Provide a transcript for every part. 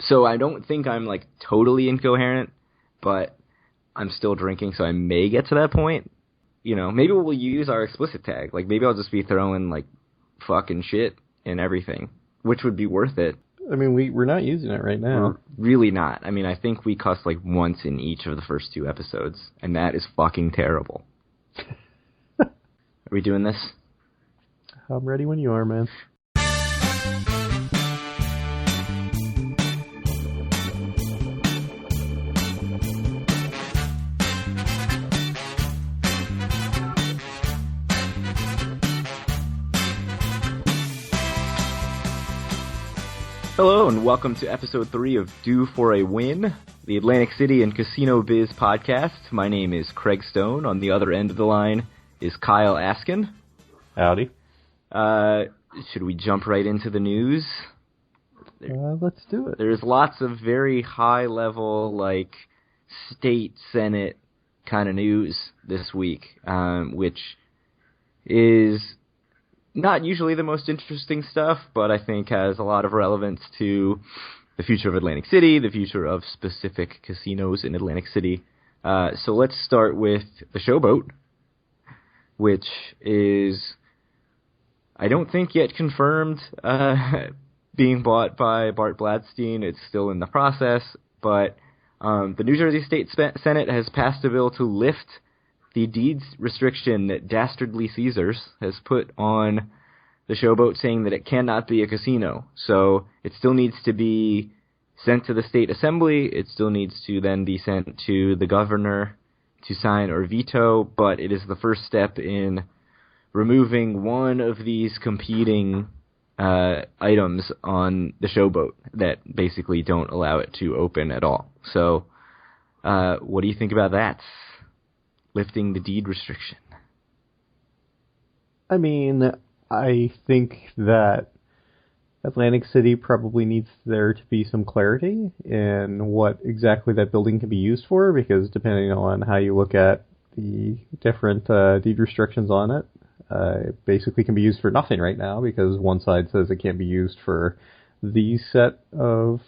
So I don't think I'm, like, totally incoherent, but I'm still drinking, so I may get to that point. You know, maybe we'll use our explicit tag. Like, maybe I'll just be throwing, like, fucking shit and everything, which would be worth it. I mean, we're not using it right now. We're really not. I mean, I think we cussed, like, once in each of the first 2 episodes, and that is fucking terrible. Are we doing this? I'm ready when you are, man. Hello, and welcome to episode 3 of Due for a Win, the Atlantic City and Casino Biz podcast. My name is Craig Stone. On the other end of the line is Kyle Askin. Howdy. Should we jump right into the news? Let's do it. There's lots of very high-level, like, state senate kind of news this week, which is not usually the most interesting stuff, but I think has a lot of relevance to the future of Atlantic City, the future of specific casinos in Atlantic City. So let's start with the Showboat, which is, I don't think yet confirmed, being bought by Bart Bladstein. It's still in the process, but the New Jersey State Senate has passed a bill to lift the deeds restriction that Dastardly Caesars has put on the Showboat, saying that it cannot be a casino. So it still needs to be sent to the state assembly. It still needs to then be sent to the governor to sign or veto, but it is the first step in removing one of these competing items on the Showboat that basically don't allow it to open at all. So what do you think about that? Lifting the deed restriction. I mean, I think that Atlantic City probably needs there to be some clarity in what exactly that building can be used for, because depending on how you look at the different deed restrictions on it, it basically can be used for nothing right now, because one side says it can't be used for these set of,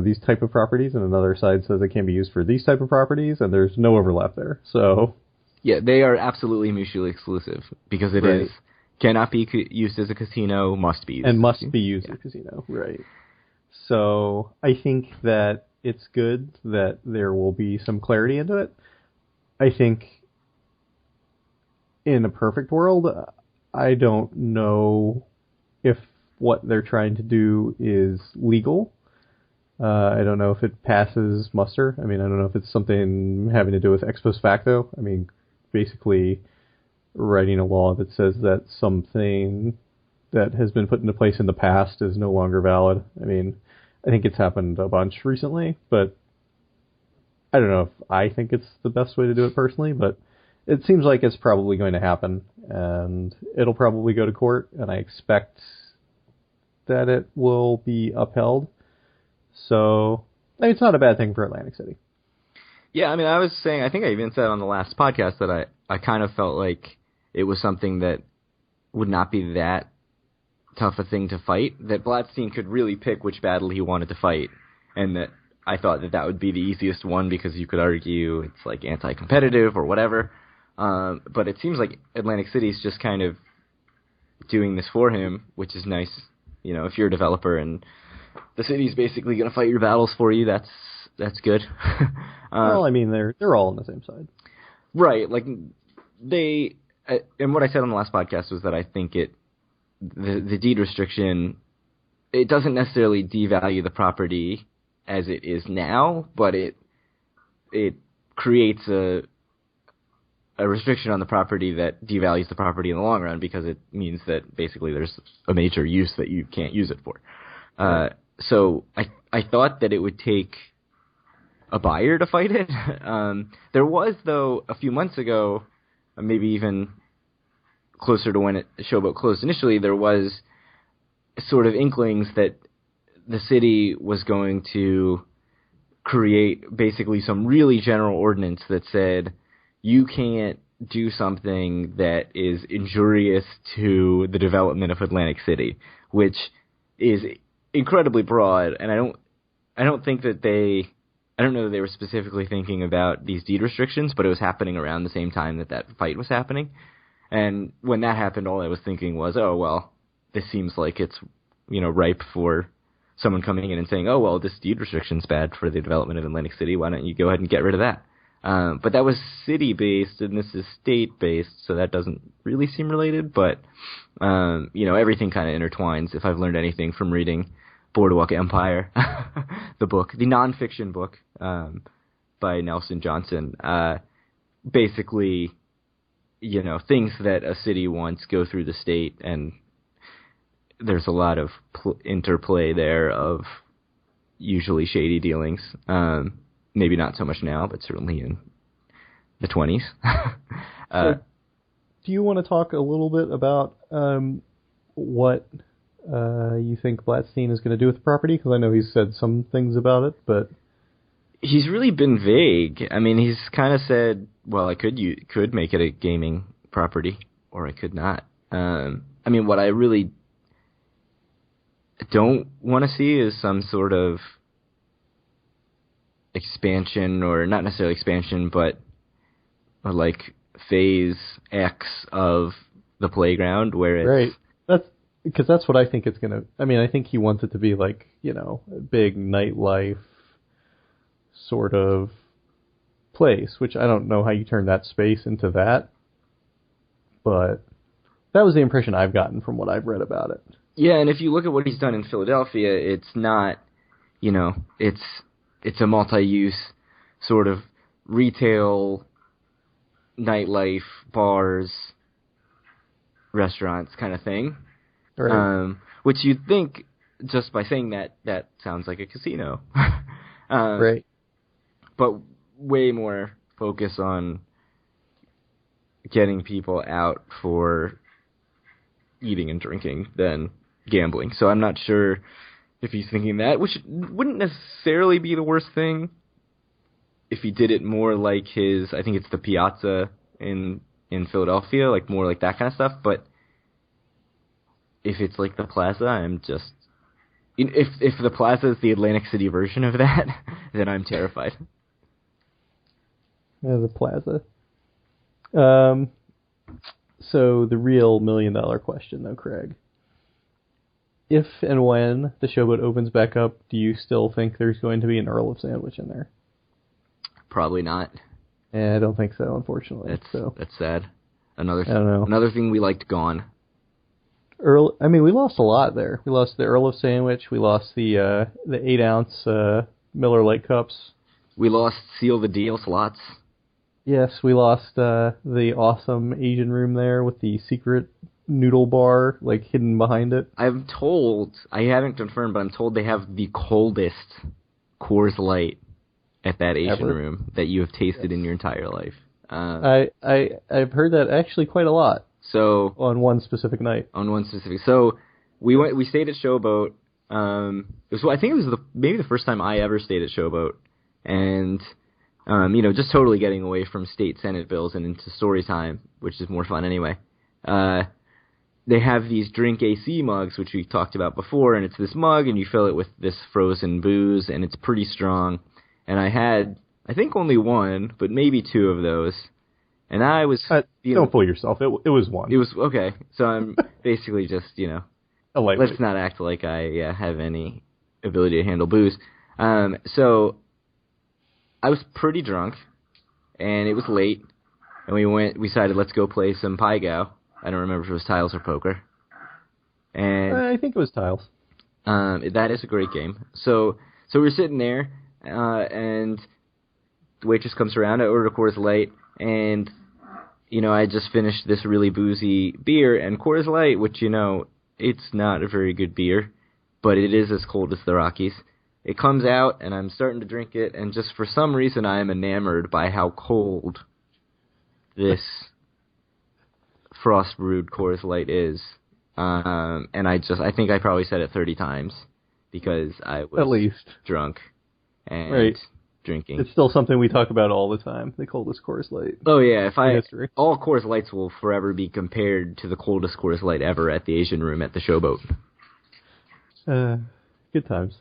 these type of properties, and another side says it can't be used for these type of properties, and there's no overlap there. So, yeah, they are absolutely mutually exclusive, because it right. is cannot be used as a casino, must be used and must be used as a casino, right? So I think that it's good that there will be some clarity into it. I think in a perfect world, I don't know if what they're trying to do is legal. I don't know if it passes muster. I mean, I don't know if it's something having to do with ex post facto. I mean, basically writing a law that says that something that has been put into place in the past is no longer valid. I mean, I think it's happened a bunch recently, but I don't know if I think it's the best way to do it personally, but it seems like it's probably going to happen, and it'll probably go to court, and I expect that it will be upheld. So, I mean, it's not a bad thing for Atlantic City. Yeah, I mean, I was saying, I think I even said on the last podcast that I kind of felt like it was something that would not be that tough a thing to fight, that Bladstein could really pick which battle he wanted to fight, and that I thought that that would be the easiest one, because you could argue it's like anti-competitive or whatever, but it seems like Atlantic City's just kind of doing this for him, which is nice. If you're a developer and the city's basically going to fight your battles for you, that's good. Well, I mean, they're all on the same side. Right, like, and what I said on the last podcast was that I think the deed restriction, it doesn't necessarily devalue the property as it is now, but it creates a restriction on the property that devalues the property in the long run, because it means that basically there's a major use that you can't use it for. Right. So I thought that it would take a buyer to fight it. There was, though, a few months ago, maybe even closer to when Showboat closed initially, there was sort of inklings that the city was going to create basically some really general ordinance that said you can't do something that is injurious to the development of Atlantic City, which is incredibly broad, and I don't think that I don't know that they were specifically thinking about these deed restrictions, but it was happening around the same time that fight was happening. And when that happened, all I was thinking was, oh, well, this seems like it's, ripe for someone coming in and saying, oh, well, this deed restriction's bad for the development of Atlantic City. Why don't you go ahead and get rid of that? But that was city-based, and this is state-based, so that doesn't really seem related. But, everything kind of intertwines. If I've learned anything from reading Boardwalk Empire, the book, the nonfiction book by Nelson Johnson, basically, things that a city wants go through the state, and there's a lot of interplay there of usually shady dealings. Maybe not so much now, but certainly in the 20s. So, do you want to talk a little bit about what you think Blatstein is going to do with the property? Because I know he's said some things about it, but he's really been vague. I mean, he's kind of said, well, I could make it a gaming property, or I could not. I mean, what I really don't want to see is some sort of expansion, or not necessarily expansion, but like phase X of the playground, where it's... Right. That's what I think it's going to... I mean, I think he wants it to be like, a big nightlife sort of place, which I don't know how you turn that space into that, but that was the impression I've gotten from what I've read about it. Yeah, and if you look at what he's done in Philadelphia, it's not, it's a multi-use sort of retail, nightlife, bars, restaurants kind of thing. Right. Which you'd think, just by saying that sounds like a casino. Right. But way more focus on getting people out for eating and drinking than gambling. So I'm not sure if he's thinking that, which wouldn't necessarily be the worst thing if he did it more like I think it's the Piazza in Philadelphia, like more like that kind of stuff. But if it's like the Plaza, I'm just... If the Plaza is the Atlantic City version of that, then I'm terrified. Yeah, the Plaza. So the real $1 million question, though, Craig. If and when the Showboat opens back up, do you still think there's going to be an Earl of Sandwich in there? Probably not. I don't think so, unfortunately. That's sad. Another thing we liked gone. We lost a lot there. We lost the Earl of Sandwich. We lost the 8-ounce Miller Lite cups. We lost Seal the Deal slots. Yes, we lost the awesome Asian room there with the secret noodle bar, like, hidden behind it. I'm told, I haven't confirmed, but I'm told they have the coldest Coors Light at that Asian room that you have tasted in your entire life. I've heard that actually quite a lot. So on one specific night. So we stayed at Showboat. I think it was maybe the first time I ever stayed at Showboat, and just totally getting away from state Senate bills and into story time, which is more fun anyway. They have these drink AC mugs, which we talked about before, and it's this mug, and you fill it with this frozen booze, and it's pretty strong. And I had, I think, only one, but maybe two of those. And I was... don't fool yourself. It was one. It was... Okay. So I'm basically just, a lightweight. Let's not act like I have any ability to handle booze. So I was pretty drunk, and it was late, and we decided, let's go play some Pai Gow. I don't remember if it was tiles or poker. And I think it was tiles. That is a great game. So we're sitting there, and the waitress comes around. I ordered a Coors Light, and I just finished this really boozy beer, and Coors Light, which it's not a very good beer, but it is as cold as the Rockies. It comes out, and I'm starting to drink it, and just for some reason I am enamored by how cold this frost brewed Coors Light is. And I think I probably said it 30 times because I was at least drunk and drinking. It's still something we talk about all the time, the coldest Coors Light. Oh yeah, all Coors Lights will forever be compared to the coldest Coors Light ever at the Asian room at the Showboat. Good times.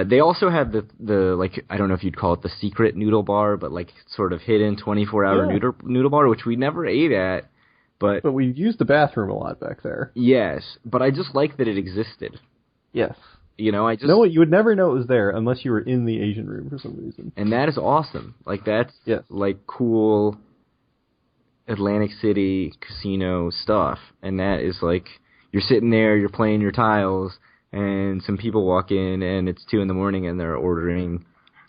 They also had the like, I don't know if you'd call it the secret noodle bar, but like sort of hidden 24-hour noodle bar, which we never ate at. But we used the bathroom a lot back there. Yes, but I just like that it existed. Yes. You know, you would never know it was there unless you were in the Asian room for some reason. And that is awesome. Like, that's like cool Atlantic City casino stuff. And that is like, you're sitting there, you're playing your tiles, and some people walk in, and it's 2 a.m, and they're ordering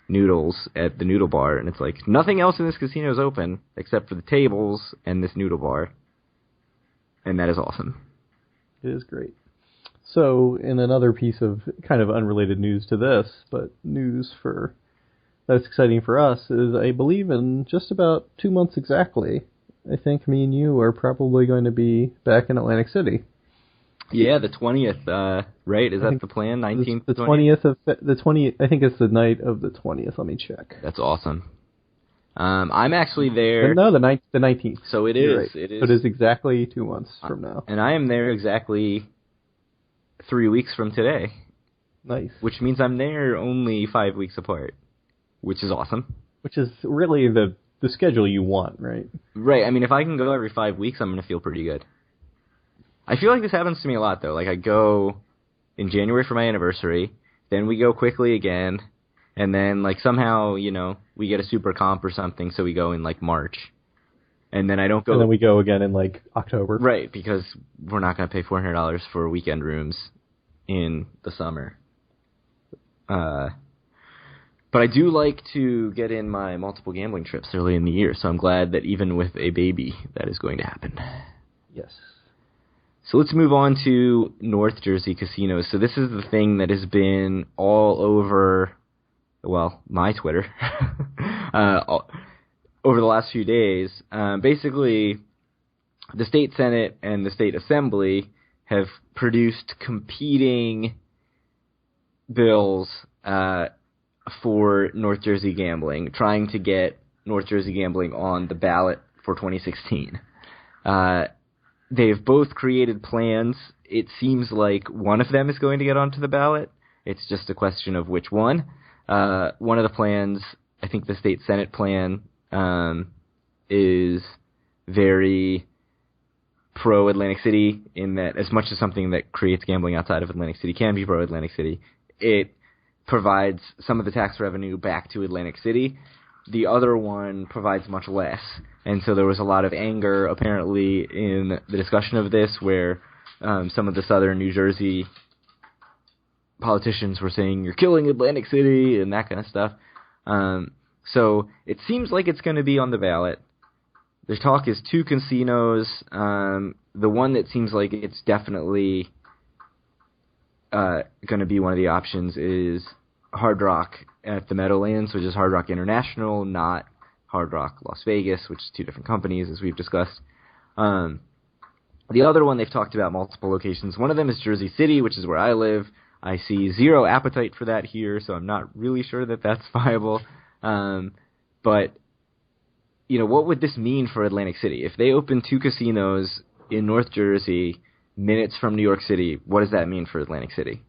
noodles at the noodle bar. And it's like, nothing else in this casino is open except for the tables and this noodle bar. And that is awesome. It is great. So, in another piece of kind of unrelated news to this, but news that's exciting for us, is I believe in just about 2 months exactly, I think me and you are probably going to be back in Atlantic City. Yeah, the 20th, right? Is that the plan? 19th? The 20th of the 20th. I think it's the night of the 20th. Let me check. That's awesome. I'm actually there. No, the 19th. So it is. Right. It is. So it is exactly 2 months from now. And I am there exactly 3 weeks from today. Nice. Which means I'm there only 5 weeks apart, which is awesome. Which is really the schedule you want, right? Right. I mean, if I can go every 5 weeks, I'm going to feel pretty good. I feel like this happens to me a lot, though. Like, I go in January for my anniversary, then we go quickly again, and then, like, somehow, you know, we get a super comp or something, so we go in, like, March. And then I don't go... And then we go again in, like, October. Right, because we're not going to pay $400 for weekend rooms in the summer. But I do like to get in my multiple gambling trips early in the year, so I'm glad that even with a baby, that is going to happen. Yes. So let's move on to North Jersey casinos. So this is the thing that has been all over, well, my Twitter, over the last few days. Basically, the state Senate and the state Assembly have produced competing bills for North Jersey gambling, trying to get North Jersey gambling on the ballot for 2016. They've both created plans. It seems like one of them is going to get onto the ballot. It's just a question of which one. One of the plans, I think the state Senate plan, is very pro-Atlantic City in that as much as something that creates gambling outside of Atlantic City can be pro-Atlantic City, it provides some of the tax revenue back to Atlantic City. The other one provides much less. And so there was a lot of anger, apparently, in the discussion of this, where some of the southern New Jersey politicians were saying, you're killing Atlantic City, and that kind of stuff. So it seems like it's going to be on the ballot. The talk is 2 casinos. The one that seems like it's definitely going to be one of the options is Hard Rock at the Meadowlands, which is Hard Rock International, not Hard Rock Las Vegas, which is 2 different companies, as we've discussed. The other one, they've talked about multiple locations. One of them is Jersey City, which is where I live. I see zero appetite for that here, so I'm not really sure that that's viable. But, you know, what would this mean for Atlantic City? If they open 2 casinos in North Jersey, minutes from New York City, what does that mean for Atlantic City?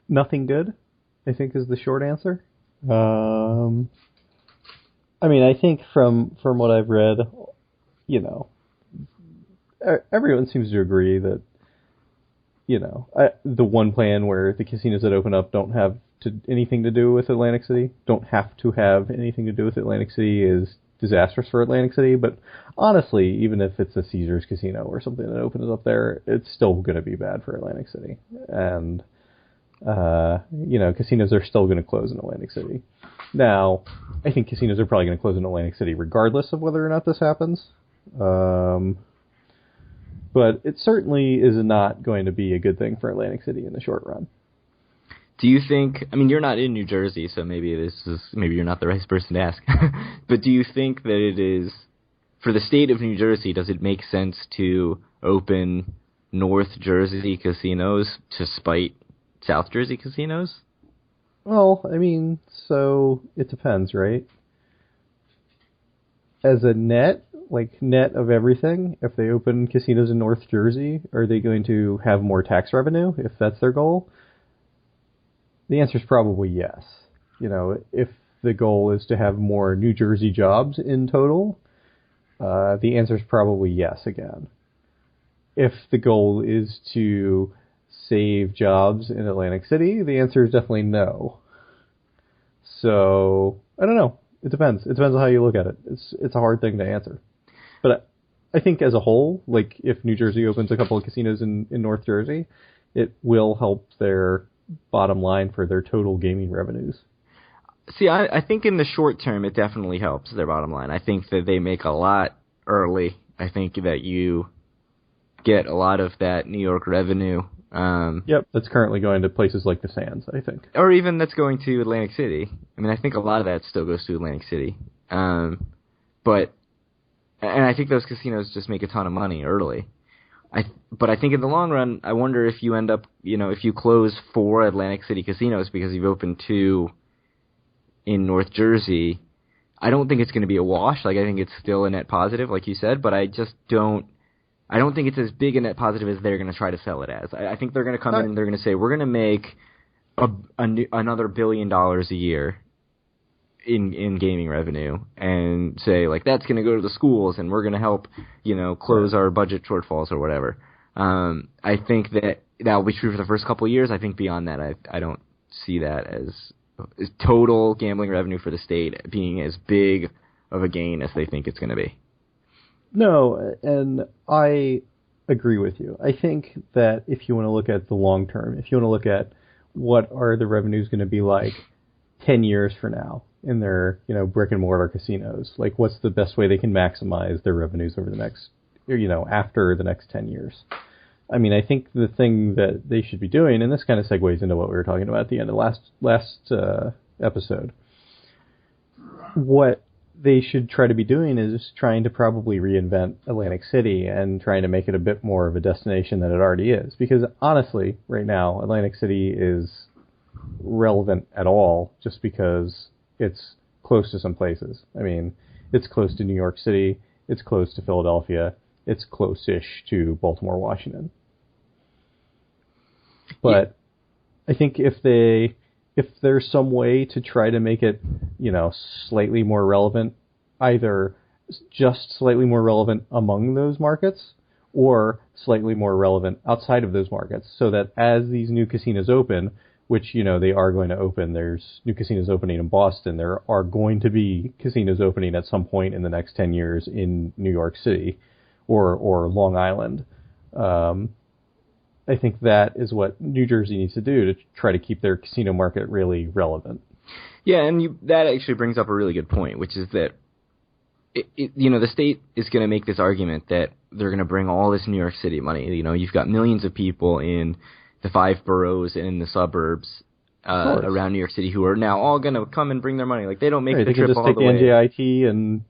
Nothing good, I think, is the short answer. I mean, I think from what I've read, you know, everyone seems to agree that, you know, the one plan where the casinos that open up don't have anything to do with Atlantic City, don't have to have anything to do with Atlantic City is disastrous for Atlantic City. But honestly, even if it's a Caesars casino or something that opens up there, it's still going to be bad for Atlantic City. And, you know, casinos are still going to close in Atlantic City. Now, I think casinos are probably going to close in Atlantic City regardless of whether or not this happens. But it certainly is not going to be a good thing for Atlantic City in the short run. Do you think, I mean, you're not in New Jersey, so maybe you're not the right person to ask, but do you think that it is, for the state of New Jersey, does it make sense to open North Jersey casinos to spite South Jersey casinos? Well, I mean, so it depends, right? As a net of everything, if they open casinos in North Jersey, are they going to have more tax revenue if that's their goal? The answer is probably yes. If the goal is to have more New Jersey jobs in total, the answer is probably yes again. If the goal is to save jobs in Atlantic City, the answer is definitely no. So, I don't know. It depends. It depends on how you look at it. It's a hard thing to answer. But I think as a whole, like if New Jersey opens a couple of casinos in North Jersey, it will help their bottom line for their total gaming revenues. See, I think in the short term it definitely helps their bottom line. I think that they make a lot early. I think that you get a lot of that New York revenue. Yep, that's currently going to places like the Sands, I think. Or even that's going to Atlantic City. I mean, I think a lot of that still goes to Atlantic City. But I think those casinos just make a ton of money early. But I think in the long run, I wonder if you end up, if you close 4 Atlantic City casinos because you've opened 2 in North Jersey, I don't think it's going to be a wash. Like, I think it's still a net positive, like you said, but I don't think it's as big a net positive as they're going to try to sell it as. I think they're going to come in and they're going to say, we're going to make another $1 billion a year in gaming revenue, and say, like, that's going to go to the schools, and we're going to help, close our budget shortfalls or whatever. I think that will be true for the first couple of years. I think beyond that, I don't see that as total gambling revenue for the state being as big of a gain as they think it's going to be. No, and I agree with you. I think that if you want to look at the long term, if you want to look at what are the revenues going to be like 10 years from now in their, brick and mortar casinos, like what's the best way they can maximize their revenues over the next, after the next 10 years. I mean, I think the thing that they should be doing, and this kind of segues into what we were talking about at the end of last episode, what they should try to be doing is trying to probably reinvent Atlantic City and trying to make it a bit more of a destination than it already is. Because honestly, right now, Atlantic City is relevant at all just because it's close to some places. I mean, it's close to New York City, it's close to Philadelphia, it's close-ish to Baltimore, Washington. But I think if there's some way to try to make it, slightly more relevant, either just slightly more relevant among those markets or slightly more relevant outside of those markets, so that as these new casinos open, which, they are going to open, there's new casinos opening in Boston, there are going to be casinos opening at some point in the next 10 years in New York City or Long Island. I think that is what New Jersey needs to do to try to keep their casino market really relevant. Yeah, and that actually brings up a really good point, which is that the state is going to make this argument that they're going to bring all this New York City money. You've got millions of people in the 5 boroughs and in the suburbs around New York City who are now all going to come and bring their money. Like, they don't make the trip all the way. They can just take the NJIT and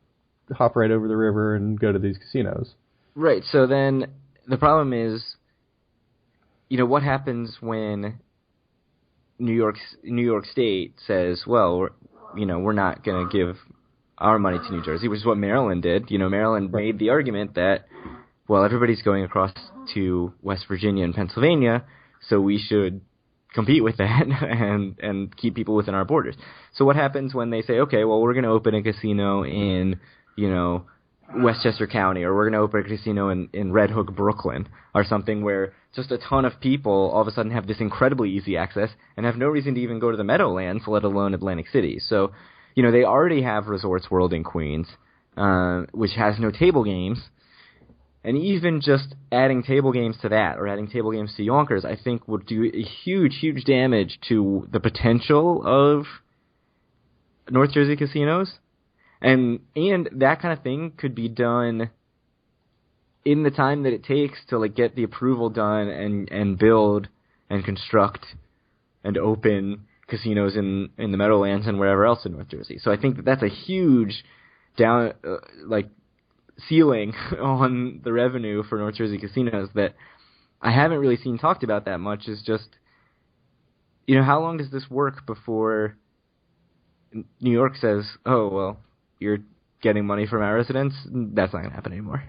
hop right over the river and go to these casinos. Right. So then the problem is, what happens when New York State says, well, we're not going to give our money to New Jersey, which is what Maryland did. Maryland made the argument that, well, everybody's going across to West Virginia and Pennsylvania, so we should compete with that and keep people within our borders. So what happens when they say, okay, well, we're going to open a casino in, Westchester County, or we're going to open a casino in Red Hook, Brooklyn, or something where just a ton of people all of a sudden have this incredibly easy access and have no reason to even go to the Meadowlands, let alone Atlantic City. So, they already have Resorts World in Queens, which has no table games. And even just adding table games to that, or adding table games to Yonkers, I think would do a huge, huge damage to the potential of North Jersey casinos. And that kind of thing could be done in the time that it takes to get the approval done and build and construct and open casinos in the Meadowlands and wherever else in North Jersey. So I think that's a huge ceiling on the revenue for North Jersey casinos that I haven't really seen talked about that much. Is just, how long does this work before New York says, oh, well, you're getting money from our residents? That's not going to happen anymore.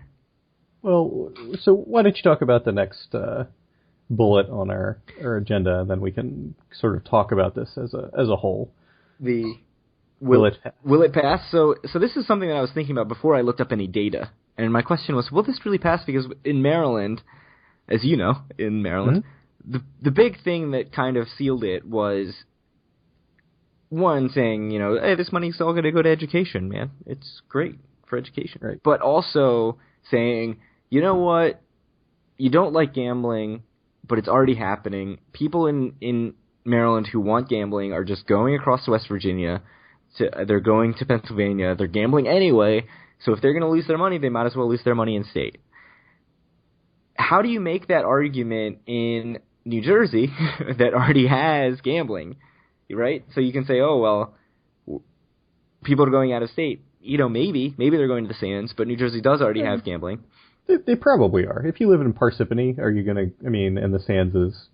Well, so why don't you talk about the bullet on our agenda, and then we can sort of talk about this as a whole. Will it pass? So this is something that I was thinking about before I looked up any data. And my question was, will this really pass? Because in Maryland, as you know, in Maryland, the big thing that kind of sealed it was one saying, hey, this money's all going to go to education, man. It's great for education. Right. But also saying, you know what? You don't like gambling, but it's already happening. People in Maryland who want gambling are just going across to West Virginia. They're going to Pennsylvania. They're gambling anyway. So if they're going to lose their money, they might as well lose their money in state. How do you make that argument in New Jersey that already has gambling, right? So you can say, oh, well, people are going out of state. Maybe they're going to the Sands, but New Jersey does already have gambling. They probably are. If you live in Parsippany, are you going to, and the Sands is,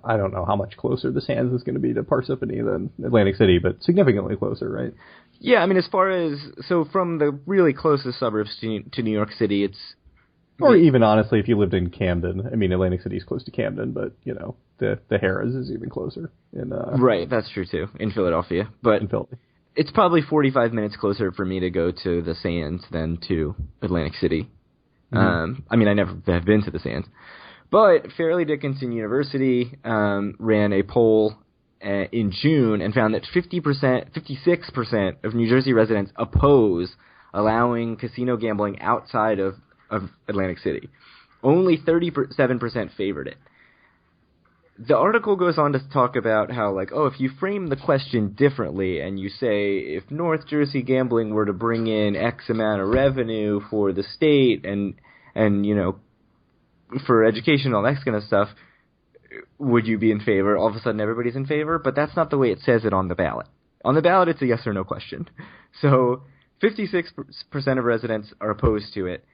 I don't know how much closer the Sands is going to be to Parsippany than Atlantic City, but significantly closer, right? Yeah, so from the really closest suburbs to New York City, it's... Or even, honestly, if you lived in Camden. Atlantic City is close to Camden, but, the Harrah's is even closer. Right, that's true, too, in Philadelphia. But in Philly. It's probably 45 minutes closer for me to go to the Sands than to Atlantic City. I never have been to the Sands. But Fairleigh Dickinson University ran a poll in June and found that 56% of New Jersey residents oppose allowing casino gambling outside of Atlantic City. Only 37% favored it. The article goes on to talk about how, if you frame the question differently and you say, if North Jersey gambling were to bring in X amount of revenue for the state and for education and all that kind of stuff, would you be in favor? All of a sudden everybody's in favor, but that's not the way it says it on the ballot. On the ballot, it's a yes or no question. So 56% of residents are opposed to it.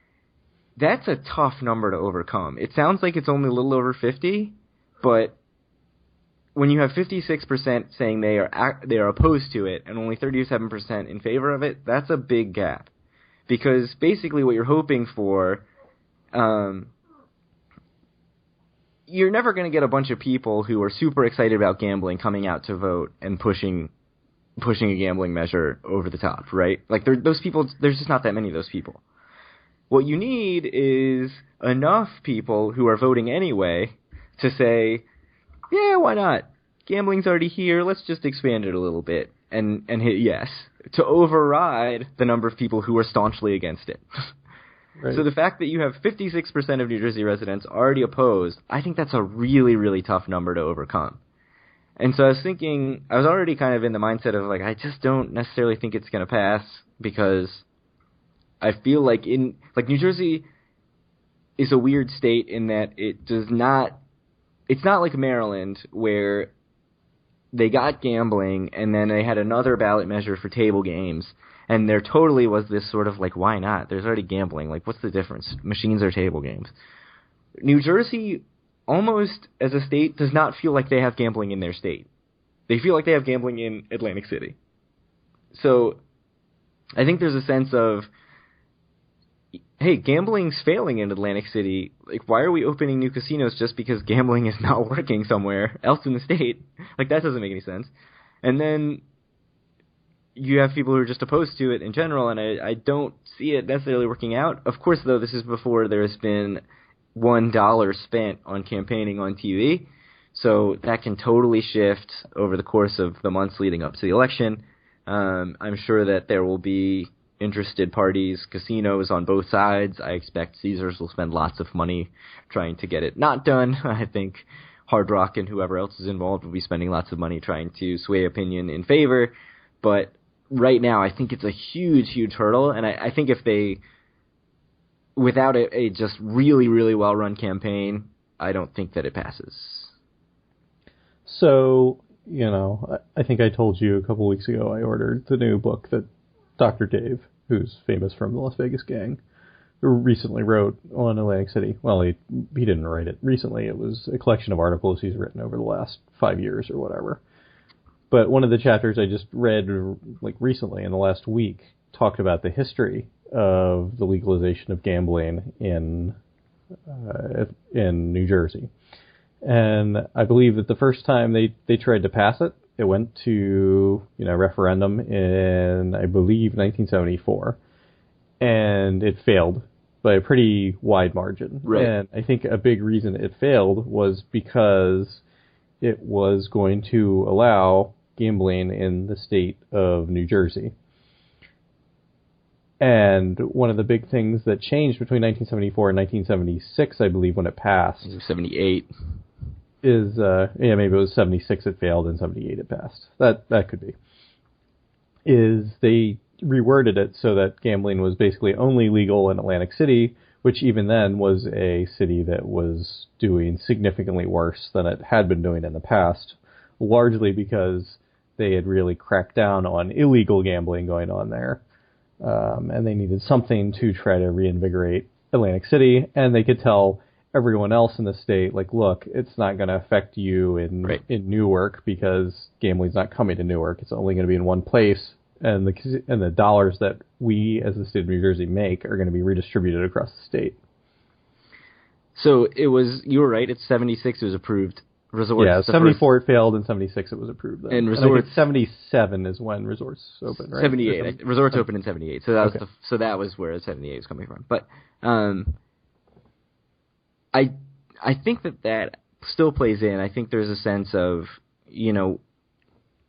That's a tough number to overcome. It sounds like it's only a little over 50, but when you have 56% saying they are opposed to it and only 37% in favor of it, that's a big gap. Because basically what you're hoping for, you're never going to get a bunch of people who are super excited about gambling coming out to vote and pushing a gambling measure over the top, right? Those people, there's just not that many of those people. What you need is enough people who are voting anyway to say, yeah, why not? Gambling's already here, let's just expand it a little bit and hit yes, to override the number of people who are staunchly against it. Right. So the fact that you have 56% of New Jersey residents already opposed, I think that's a really, really tough number to overcome. And so I was thinking, I was already kind of in the mindset of I just don't necessarily think it's going to pass because I feel like New Jersey is a weird state in that it's not like Maryland where they got gambling and then they had another ballot measure for table games. And there totally was this sort of why not? There's already gambling. What's the difference? Machines or table games. New Jersey, almost as a state, does not feel like they have gambling in their state. They feel like they have gambling in Atlantic City. So I think there's a sense of, hey, gambling's failing in Atlantic City. Why are we opening new casinos just because gambling is not working somewhere else in the state? That doesn't make any sense. And then you have people who are just opposed to it in general, and I don't see it necessarily working out. Of course, though, this is before there's been $1 spent on campaigning on TV, so that can totally shift over the course of the months leading up to the election. I'm sure that there will be interested parties, casinos on both sides. I expect Caesars will spend lots of money trying to get it not done. I think Hard Rock and whoever else is involved will be spending lots of money trying to sway opinion in favor, but right now, I think it's a huge, huge hurdle, and I think if they, without a just really, really well-run campaign, I don't think that it passes. So, I think I told you a couple weeks ago I ordered the new book that Dr. Dave, who's famous from the Las Vegas Gang, recently wrote on Atlantic City. Well, he didn't write it recently. It was a collection of articles he's written over the last 5 years or whatever. But one of the chapters I just read recently in the last week talked about the history of the legalization of gambling in in New Jersey. And I believe that the first time they tried to pass it, it went to referendum in, I believe, 1974, and it failed by a pretty wide margin. Right. And I think a big reason it failed was because it was going to allow gambling in the state of New Jersey. And one of the big things that changed between 1974 and 1976, I believe, when it passed, 78. is maybe it was 76 it failed and 78 it passed. That could be. Is they reworded it so that gambling was basically only legal in Atlantic City, which even then was a city that was doing significantly worse than it had been doing in the past, largely because they had really cracked down on illegal gambling going on there. And they needed something to try to reinvigorate Atlantic City, and they could tell everyone else in the state, like, look, it's not going to affect you in Newark because gambling's not coming to Newark. It's only going to be in one place, and the dollars that we as the state of New Jersey make are going to be redistributed across the state. So you were right, it's 76 it was approved. Resorts, yeah, 74 it failed, and 76 it was approved then. And Resorts, 77 is when Resorts opened, right? 78. Resorts opened in 78, so that was so that was where 78 was coming from. But I think that still plays in. I think there's a sense of,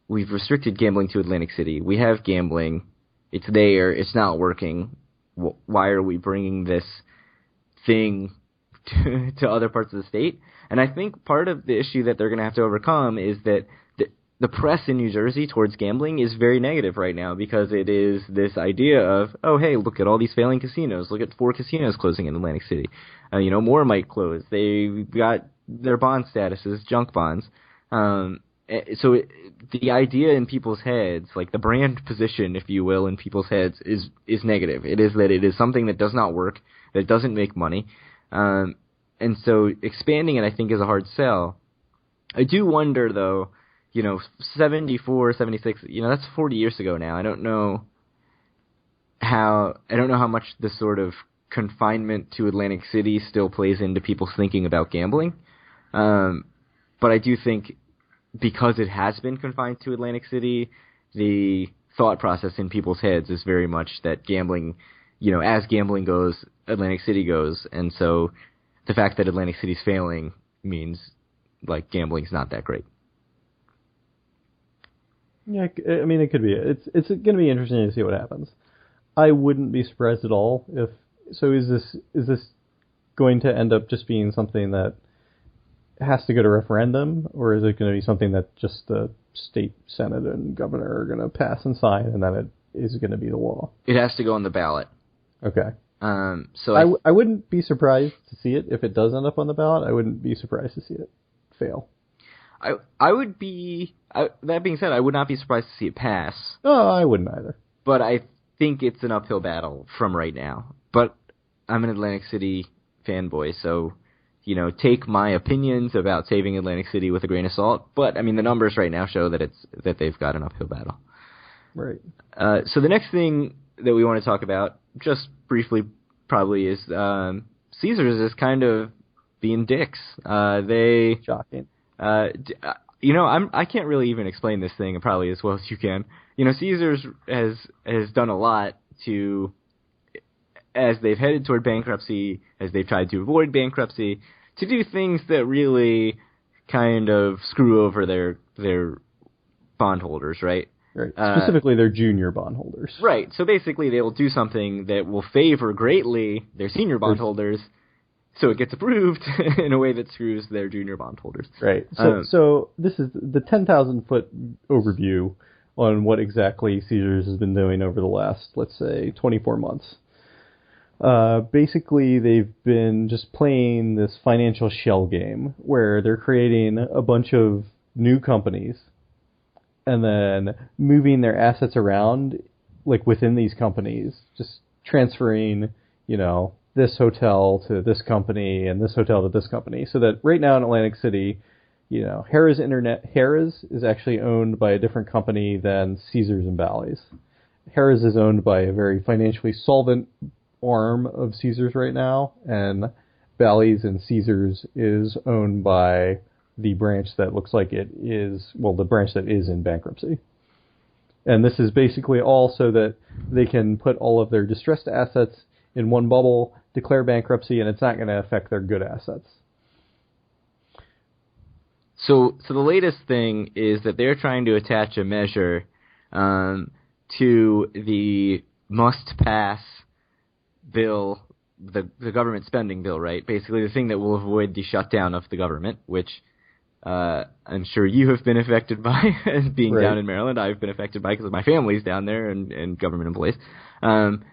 we've restricted gambling to Atlantic City. We have gambling. It's there. It's not working. Why are we bringing this thing to other parts of the state? And I think part of the issue that they're going to have to overcome is that the press in New Jersey towards gambling is very negative right now, because it is this idea of, oh, hey, look at all these failing casinos. Look at 4 casinos closing in Atlantic City. More might close. They've got their bond statuses, junk bonds. So the idea in people's heads, like the brand position, if you will, in people's heads is negative. It is that it is something that does not work, that doesn't make money. And so expanding it, I think, is a hard sell. I do wonder, though, 74, 76, that's 40 years ago now. I don't know how much this sort of confinement to Atlantic City still plays into people's thinking about gambling. But I do think because it has been confined to Atlantic City, the thought process in people's heads is very much that gambling, as gambling goes, Atlantic City goes. And so the fact that Atlantic City's failing means, like, gambling's not that great. Yeah, I mean, it could be. It's going to be interesting to see what happens. I wouldn't be surprised at all if. So is this going to end up just being something that has to go to referendum, or is it going to be something that just the state senate and governor are going to pass and sign, and then it is going to be the law? It has to go on the ballot. Okay. So I wouldn't be surprised to see it if it does end up on the ballot. I wouldn't be surprised to see it fail. I would be. That being said, I would not be surprised to see it pass. Oh, I wouldn't either. But I think it's an uphill battle from right now. But I'm an Atlantic City fanboy, so take my opinions about saving Atlantic City with a grain of salt. But I mean, the numbers right now show that they've got an uphill battle. Right. So the next thing that we want to talk about, just briefly, probably is Caesars is kind of being dicks. Shocking. I can't really even explain this thing probably as well as you can. Caesars has done a lot to, as they've headed toward bankruptcy, as they've tried to avoid bankruptcy, to do things that really kind of screw over their bondholders, right? Right. Specifically their junior bondholders. Right. So basically they will do something that will favor greatly their senior bondholders, so it gets approved in a way that screws their junior bondholders. Right. So this is the 10,000-foot overview on what exactly Caesars has been doing over the last, let's say, 24 months. Basically, they've been just playing this financial shell game where they're creating a bunch of new companies and then moving their assets around, like within these companies, just transferring, this hotel to this company and this hotel to this company. So that right now in Atlantic City, Harrah's is actually owned by a different company than Caesars and Bally's. Harrah's is owned by a very financially solvent arm of Caesars right now, and Bally's and Caesars is owned by the branch that looks like it is, well, the branch that is in bankruptcy. And this is basically all so that they can put all of their distressed assets in one bubble, declare bankruptcy, and it's not going to affect their good assets. So the latest thing is that they're trying to attach a measure to the must-pass bill, the government spending bill, right? Basically the thing that will avoid the shutdown of the government, which I'm sure you have been affected by, being right. down in Maryland. I've been affected by because my family's down there and government employees. And,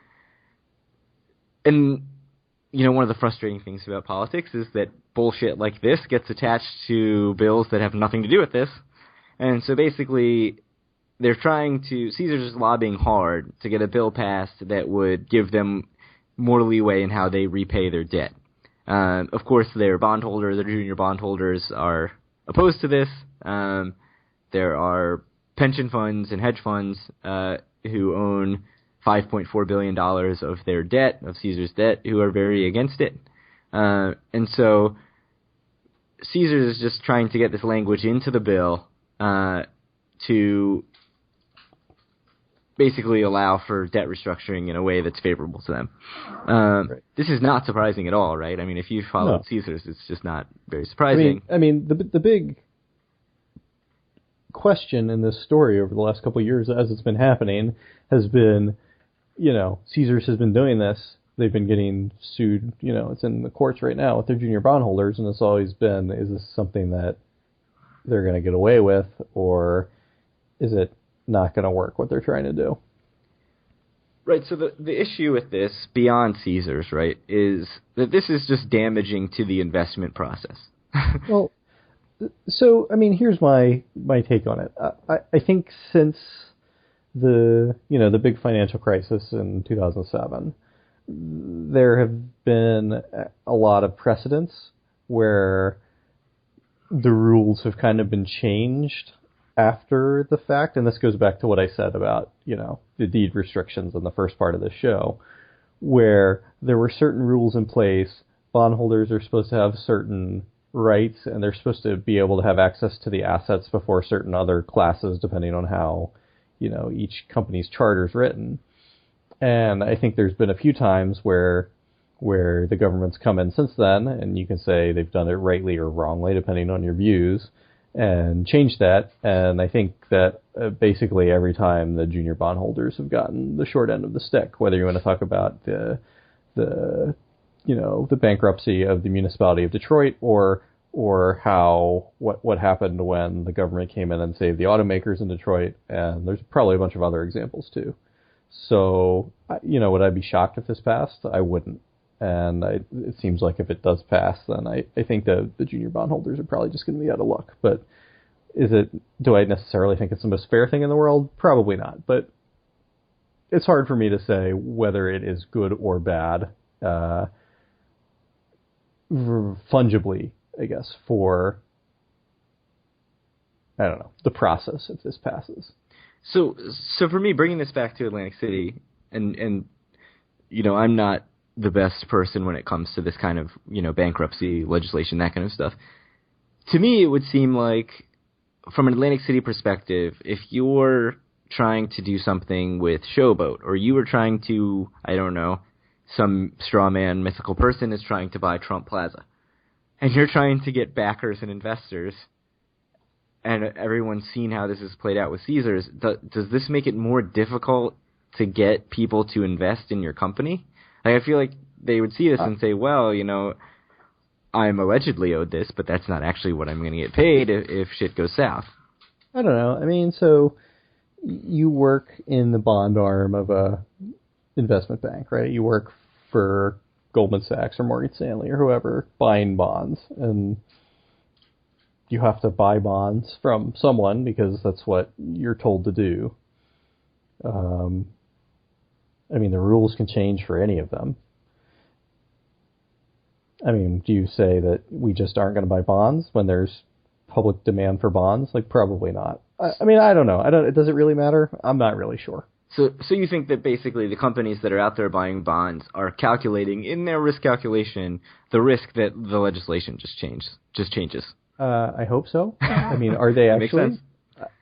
you know, one of the frustrating things about politics is that bullshit like this gets attached to bills that have nothing to do with this. And so basically they're Caesars is lobbying hard to get a bill passed that would give them more leeway in how they repay their debt. Of course, their junior bondholders are opposed to this. There are pension funds and hedge funds who own $5.4 billion of their debt, of Caesars' debt, who are very against it. And so Caesars is just trying to get this language into the bill to basically allow for debt restructuring in a way that's favorable to them. Right. This is not surprising at all, right? I mean, if you followed Caesars, it's just not very surprising. I mean, the big question in this story over the last couple of years as it's been happening has been, you know, Caesars has been doing this. They've been getting sued, you know, it's in the courts right now with their junior bondholders, and it's always been, is this something that they're going to get away with, or is it not going to work what they're trying to do? Right, so the issue with this, beyond Caesars, right, is that this is just damaging to the investment process. Well, so, I mean, here's my take on it. I think since the big financial crisis in 2007, there have been a lot of precedents where the rules have kind of been changed after the fact, and this goes back to what I said about, you know, the deed restrictions in the first part of the show, where there were certain rules in place. Bondholders are supposed to have certain rights, and they're supposed to be able to have access to the assets before certain other classes, depending on how, you know, each company's charter is written. And I think there's been a few times where the government's come in since then, and you can say they've done it rightly or wrongly, depending on your views, and changed that. And I think that basically every time the junior bondholders have gotten the short end of the stick, whether you want to talk about the bankruptcy of the municipality of Detroit, or what happened when the government came in and saved the automakers in Detroit, and there's probably a bunch of other examples too. So, you know, would I be shocked if this passed? I wouldn't. And it seems like if it does pass, then I think the junior bondholders are probably just going to be out of luck. But do I necessarily think it's the most fair thing in the world? Probably not. But it's hard for me to say whether it is good or bad, fungibly, I guess, for, I don't know, the process if this passes. So for me, bringing this back to Atlantic City, and you know, I'm not the best person when it comes to this kind of, you know, bankruptcy legislation, that kind of stuff. To me, it would seem like, from an Atlantic City perspective, if you're trying to do something with Showboat, or you were trying to, I don't know, some straw man mythical person is trying to buy Trump Plaza, and you're trying to get backers and investors, and everyone's seen how this has played out with Caesars, does this make it more difficult to get people to invest in your company? Like, I feel like they would see this and say, well, you know, I'm allegedly owed this, but that's not actually what I'm going to get paid if shit goes south. I don't know. I mean, so you work in the bond arm of a investment bank, right? You work for Goldman Sachs or Morgan Stanley or whoever buying bonds, and you have to buy bonds from someone because that's what you're told to do. I mean, the rules can change for any of them. I mean, do you say that we just aren't going to buy bonds when there's public demand for bonds? Like, probably not. I mean, I don't know. Does it really matter? I'm not really sure. So you think that basically the companies that are out there buying bonds are calculating in their risk calculation the risk that the legislation just changes? I hope so. I mean, are they Makes actually? sense.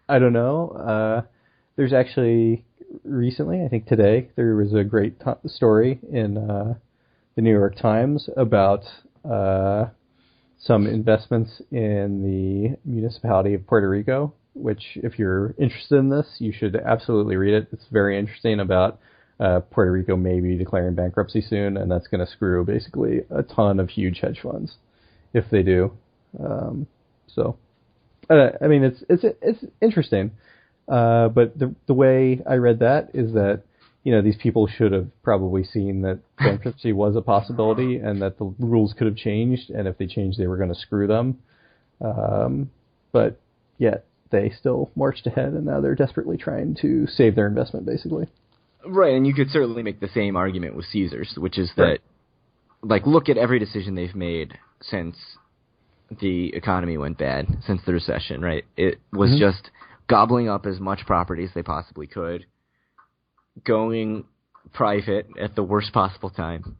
I don't know. There's actually recently, I think today, there was a great story in the New York Times about some investments in the municipality of Puerto Rico, which, if you're interested in this, you should absolutely read it. It's very interesting about Puerto Rico maybe declaring bankruptcy soon, and that's going to screw basically a ton of huge hedge funds if they do. I mean, it's interesting, but the way I read that is that, you know, these people should have probably seen that bankruptcy was a possibility and that the rules could have changed, and if they changed, they were going to screw them. But yet they still marched ahead, and now they're desperately trying to save their investment, basically. Right, and you could certainly make the same argument with Caesars, which is that, like, look at every decision they've made since the economy went bad, since the recession, right? It was just gobbling up as much property as they possibly could, going private at the worst possible time,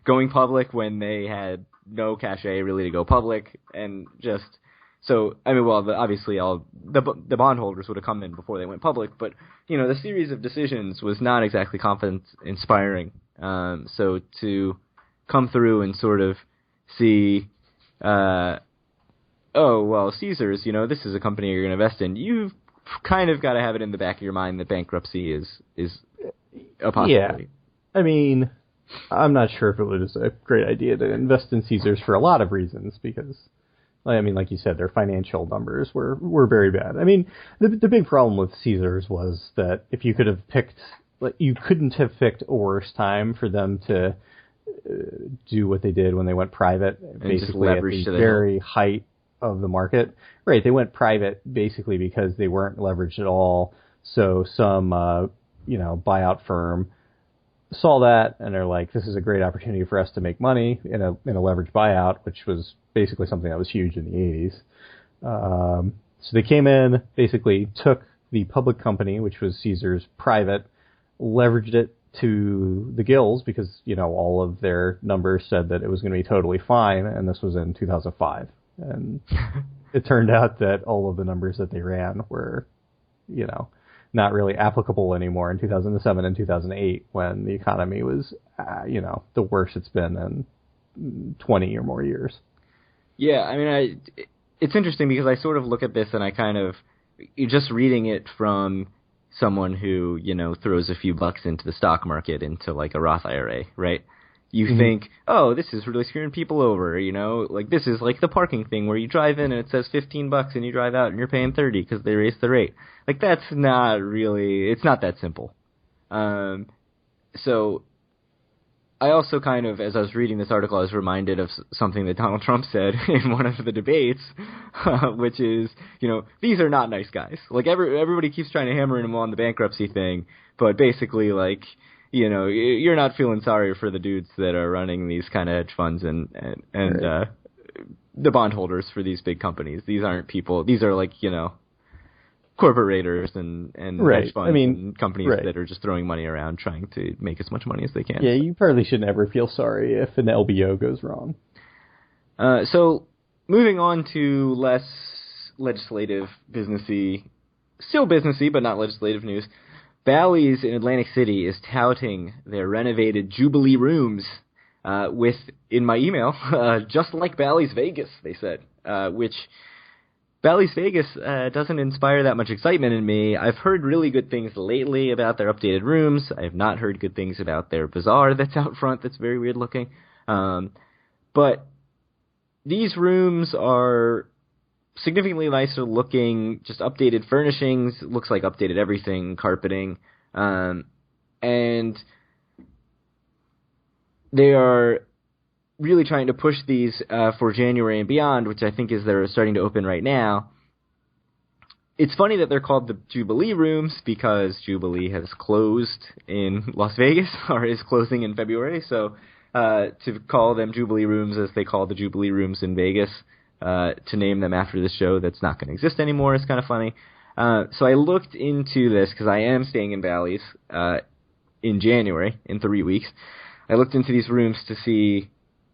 going public when they had no cachet really to go public, and just... So, I mean, well, obviously the bondholders would have come in before they went public, but, you know, the series of decisions was not exactly confidence-inspiring. So to come through and sort of see, oh, well, Caesars, you know, this is a company you're going to invest in. You've kind of got to have it in the back of your mind that bankruptcy is a possibility. Yeah. I mean, I'm not sure if it was a great idea to invest in Caesars for a lot of reasons, because... I mean, like you said, their financial numbers were very bad. I mean, the big problem with Caesars was that if you could have picked, like, you couldn't have picked a worse time for them to do what they did when they went private, and basically at the very height of the market. Right, they went private basically because they weren't leveraged at all. So some, buyout firm saw that and they're like, this is a great opportunity for us to make money in a leveraged buyout, which was basically something that was huge in the 80s. So they came in, basically took the public company, which was Caesars, private, leveraged it to the gills because, you know, all of their numbers said that it was going to be totally fine, and this was in 2005. And it turned out that all of the numbers that they ran were, you know, not really applicable anymore in 2007 and 2008 when the economy was, the worst it's been in 20 or more years. Yeah, I mean, it's interesting because I sort of look at this and I kind of, just reading it from someone who, you know, throws a few bucks into the stock market, into like a Roth IRA, right? You think, oh, this is really screwing people over, you know? Like, this is like the parking thing where you drive in and it says $15 and you drive out and you're paying $30 because they raised the rate. Like, that's not really, it's not that simple. So I also kind of, as I was reading this article, I was reminded of something that Donald Trump said in one of the debates, which is, you know, these are not nice guys. Like, everybody keeps trying to hammer him on the bankruptcy thing, but basically, like, you know, you're not feeling sorry for the dudes that are running these kind of hedge funds and right. The bondholders for these big companies. These aren't people. These are like, you know, corporate raiders and right. hedge funds and companies right. that are just throwing money around trying to make as much money as they can. Yeah, you probably should never feel sorry if an LBO goes wrong. So moving on to less legislative, businessy, still businessy, but not legislative news. Bally's in Atlantic City is touting their renovated Jubilee rooms with, in my email, just like Bally's Vegas, they said, which Bally's Vegas doesn't inspire that much excitement in me. I've heard really good things lately about their updated rooms. I have not heard good things about their bazaar that's out front that's very weird looking. But these rooms are significantly nicer looking, just updated furnishings, looks like updated everything, carpeting, and they are really trying to push these for January and beyond, which I think is they're starting to open right now. It's funny that they're called the Jubilee Rooms because Jubilee has closed in Las Vegas, or is closing in February, so to call them Jubilee Rooms as they call the Jubilee Rooms in Vegas, to name them after the show that's not going to exist anymore is kind of funny. So I looked into this because I am staying in Bally's in January, in 3 weeks. I looked into these rooms to see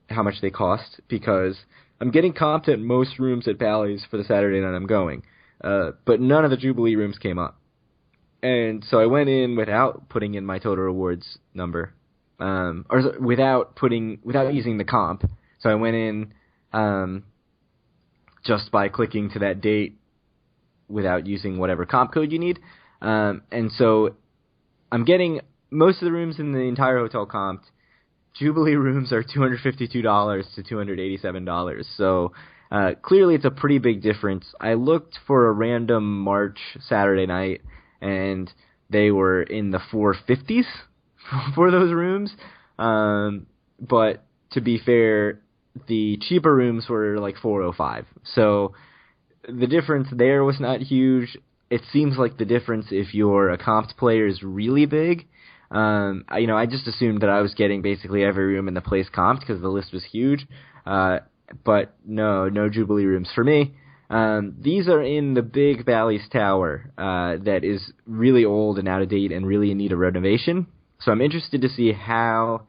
how much they cost because I'm getting comped at most rooms at Bally's for the Saturday night I'm going. But none of the Jubilee rooms came up. And so I went in without putting in my total rewards number, or without using the comp. So I went in just by clicking to that date without using whatever comp code you need. And so I'm getting most of the rooms in the entire hotel comped. Jubilee rooms are $252 to $287. So clearly it's a pretty big difference. I looked for a random March Saturday night, and they were in the 450s for those rooms. But to be fair, the cheaper rooms were like 405. So the difference there was not huge. It seems like the difference if you're a comped player is really big. I just assumed that I was getting basically every room in the place comped because the list was huge. But no Jubilee rooms for me. These are in the big Bally's Tower that is really old and out of date and really in need of renovation. So I'm interested to see how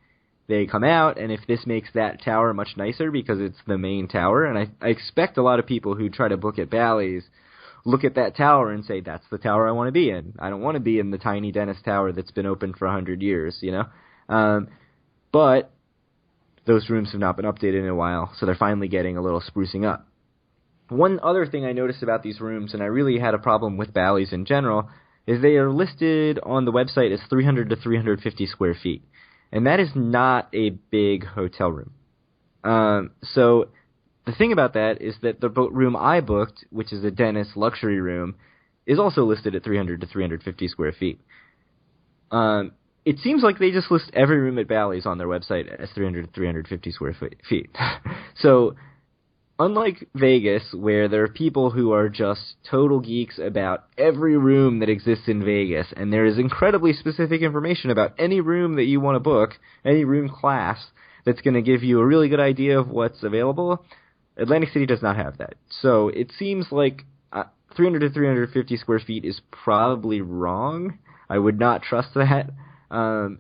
they come out and if this makes that tower much nicer because it's the main tower. And I expect a lot of people who try to book at Bally's look at that tower and say, that's the tower I want to be in. I don't want to be in the tiny Dennis Tower that's been open for 100 years, But those rooms have not been updated in a while, so they're finally getting a little sprucing up. One other thing I noticed about these rooms, and I really had a problem with Bally's in general, is they are listed on the website as 300 to 350 square feet. And that is not a big hotel room. So the thing about that is that the room I booked, which is a Dennis luxury room, is also listed at 300 to 350 square feet. It seems like they just list every room at Bally's on their website as 300 to 350 square feet. So unlike Vegas, where there are people who are just total geeks about every room that exists in Vegas, and there is incredibly specific information about any room that you want to book, any room class, that's going to give you a really good idea of what's available, Atlantic City does not have that. So it seems like 300 to 350 square feet is probably wrong. I would not trust that.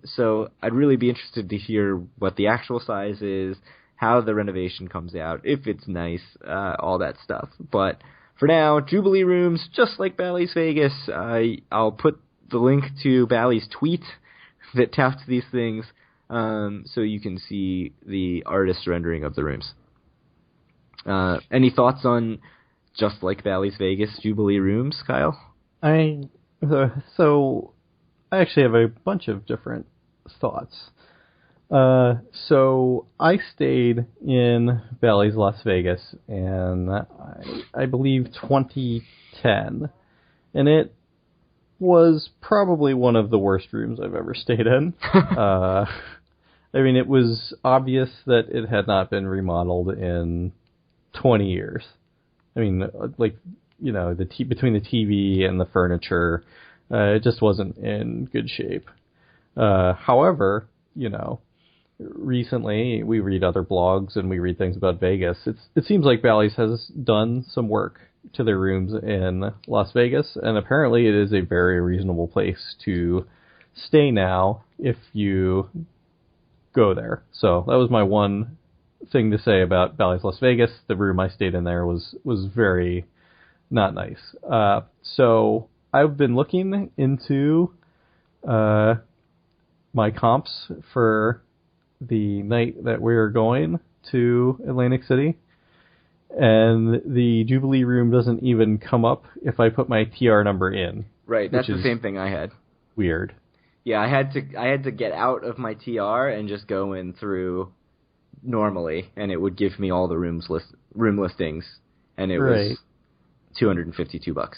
So I'd really be interested to hear what the actual size is, how the renovation comes out, if it's nice, all that stuff. But for now, Jubilee rooms, just like Bally's Vegas. I'll put the link to Bally's tweet that touts these things so you can see the artist rendering of the rooms. Any thoughts on just like Bally's Vegas Jubilee rooms, Kyle? So I actually have a bunch of different thoughts. So I stayed in Bally's Las Vegas in, I believe, 2010, and it was probably one of the worst rooms I've ever stayed in. It was obvious that it had not been remodeled in 20 years. Between the TV and the furniture, it just wasn't in good shape. However, recently we read other blogs and we read things about Vegas. It seems like Bally's has done some work to their rooms in Las Vegas, and apparently it is a very reasonable place to stay now if you go there. So that was my one thing to say about Bally's Las Vegas. The room I stayed in there was very not nice. So I've been looking into my comps for the night that we're going to Atlantic City, and the Jubilee room doesn't even come up if I put my TR number in. Right, that's the same thing I had. Weird. Yeah, I had to get out of my TR and just go in through normally, and it would give me all the room listings, and it was $252.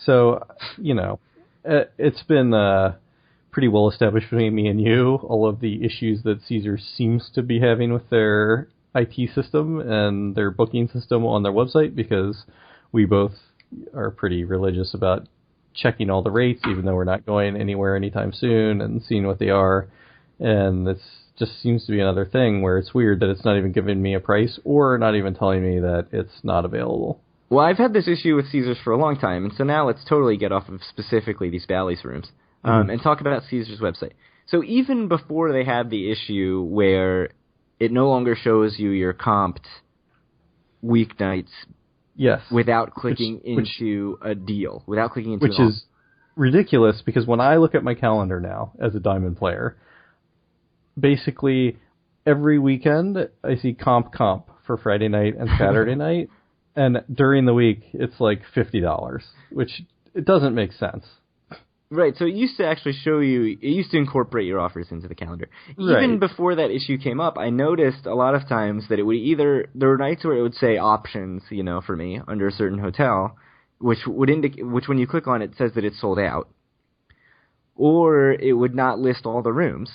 So, it's been pretty well established between me and you, all of the issues that Caesars seems to be having with their IT system and their booking system on their website, because we both are pretty religious about checking all the rates, even though we're not going anywhere anytime soon, and seeing what they are. And this just seems to be another thing where it's weird that it's not even giving me a price or not even telling me that it's not available. Well, I've had this issue with Caesars for a long time, and so now let's totally get off of specifically these Bally's rooms and talk about Caesars' website. So even before they had the issue where it no longer shows you your comped weeknights Yes. without clicking into a deal, without clicking into which is ridiculous, because when I look at my calendar now as a Diamond player, basically every weekend I see comp for Friday night and Saturday night, and during the week it's like $50, which it doesn't make sense. Right, so it used to actually show you, it used to incorporate your offers into the calendar. Right. Even before that issue came up, I noticed a lot of times that it would either, there were nights where it would say options, you know, for me, under a certain hotel, which would indicate, which when you click on it says that it's sold out, or it would not list all the rooms,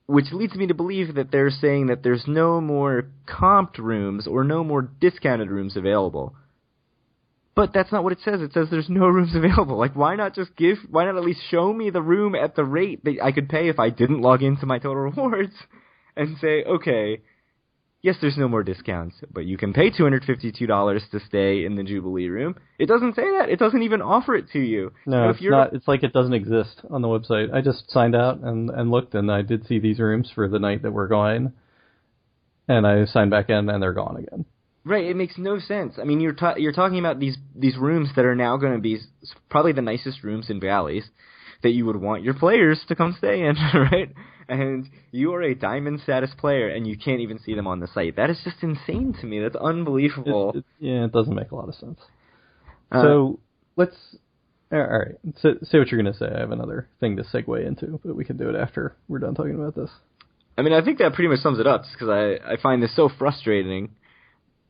which leads me to believe that they're saying that there's no more comped rooms or no more discounted rooms available. But that's not what it says. It says there's no rooms available. Like, why not at least show me the room at the rate that I could pay if I didn't log into my Total Rewards and say, okay, yes, there's no more discounts, but you can pay $252 to stay in the Jubilee room. It doesn't say that. It doesn't even offer it to you. No, it's not. It's like it doesn't exist on the website. I just signed out and looked, and I did see these rooms for the night that we're going, and I signed back in, and they're gone again. Right, it makes no sense. I mean, you're talking about these rooms that are now going to be probably the nicest rooms in Bally's that you would want your players to come stay in, right? And you are a Diamond status player, and you can't even see them on the site. That is just insane to me. That's unbelievable. It doesn't make a lot of sense. So let's... All right, say what you're going to say. I have another thing to segue into, but we can do it after we're done talking about this. I mean, I think that pretty much sums it up, just because I find this so frustrating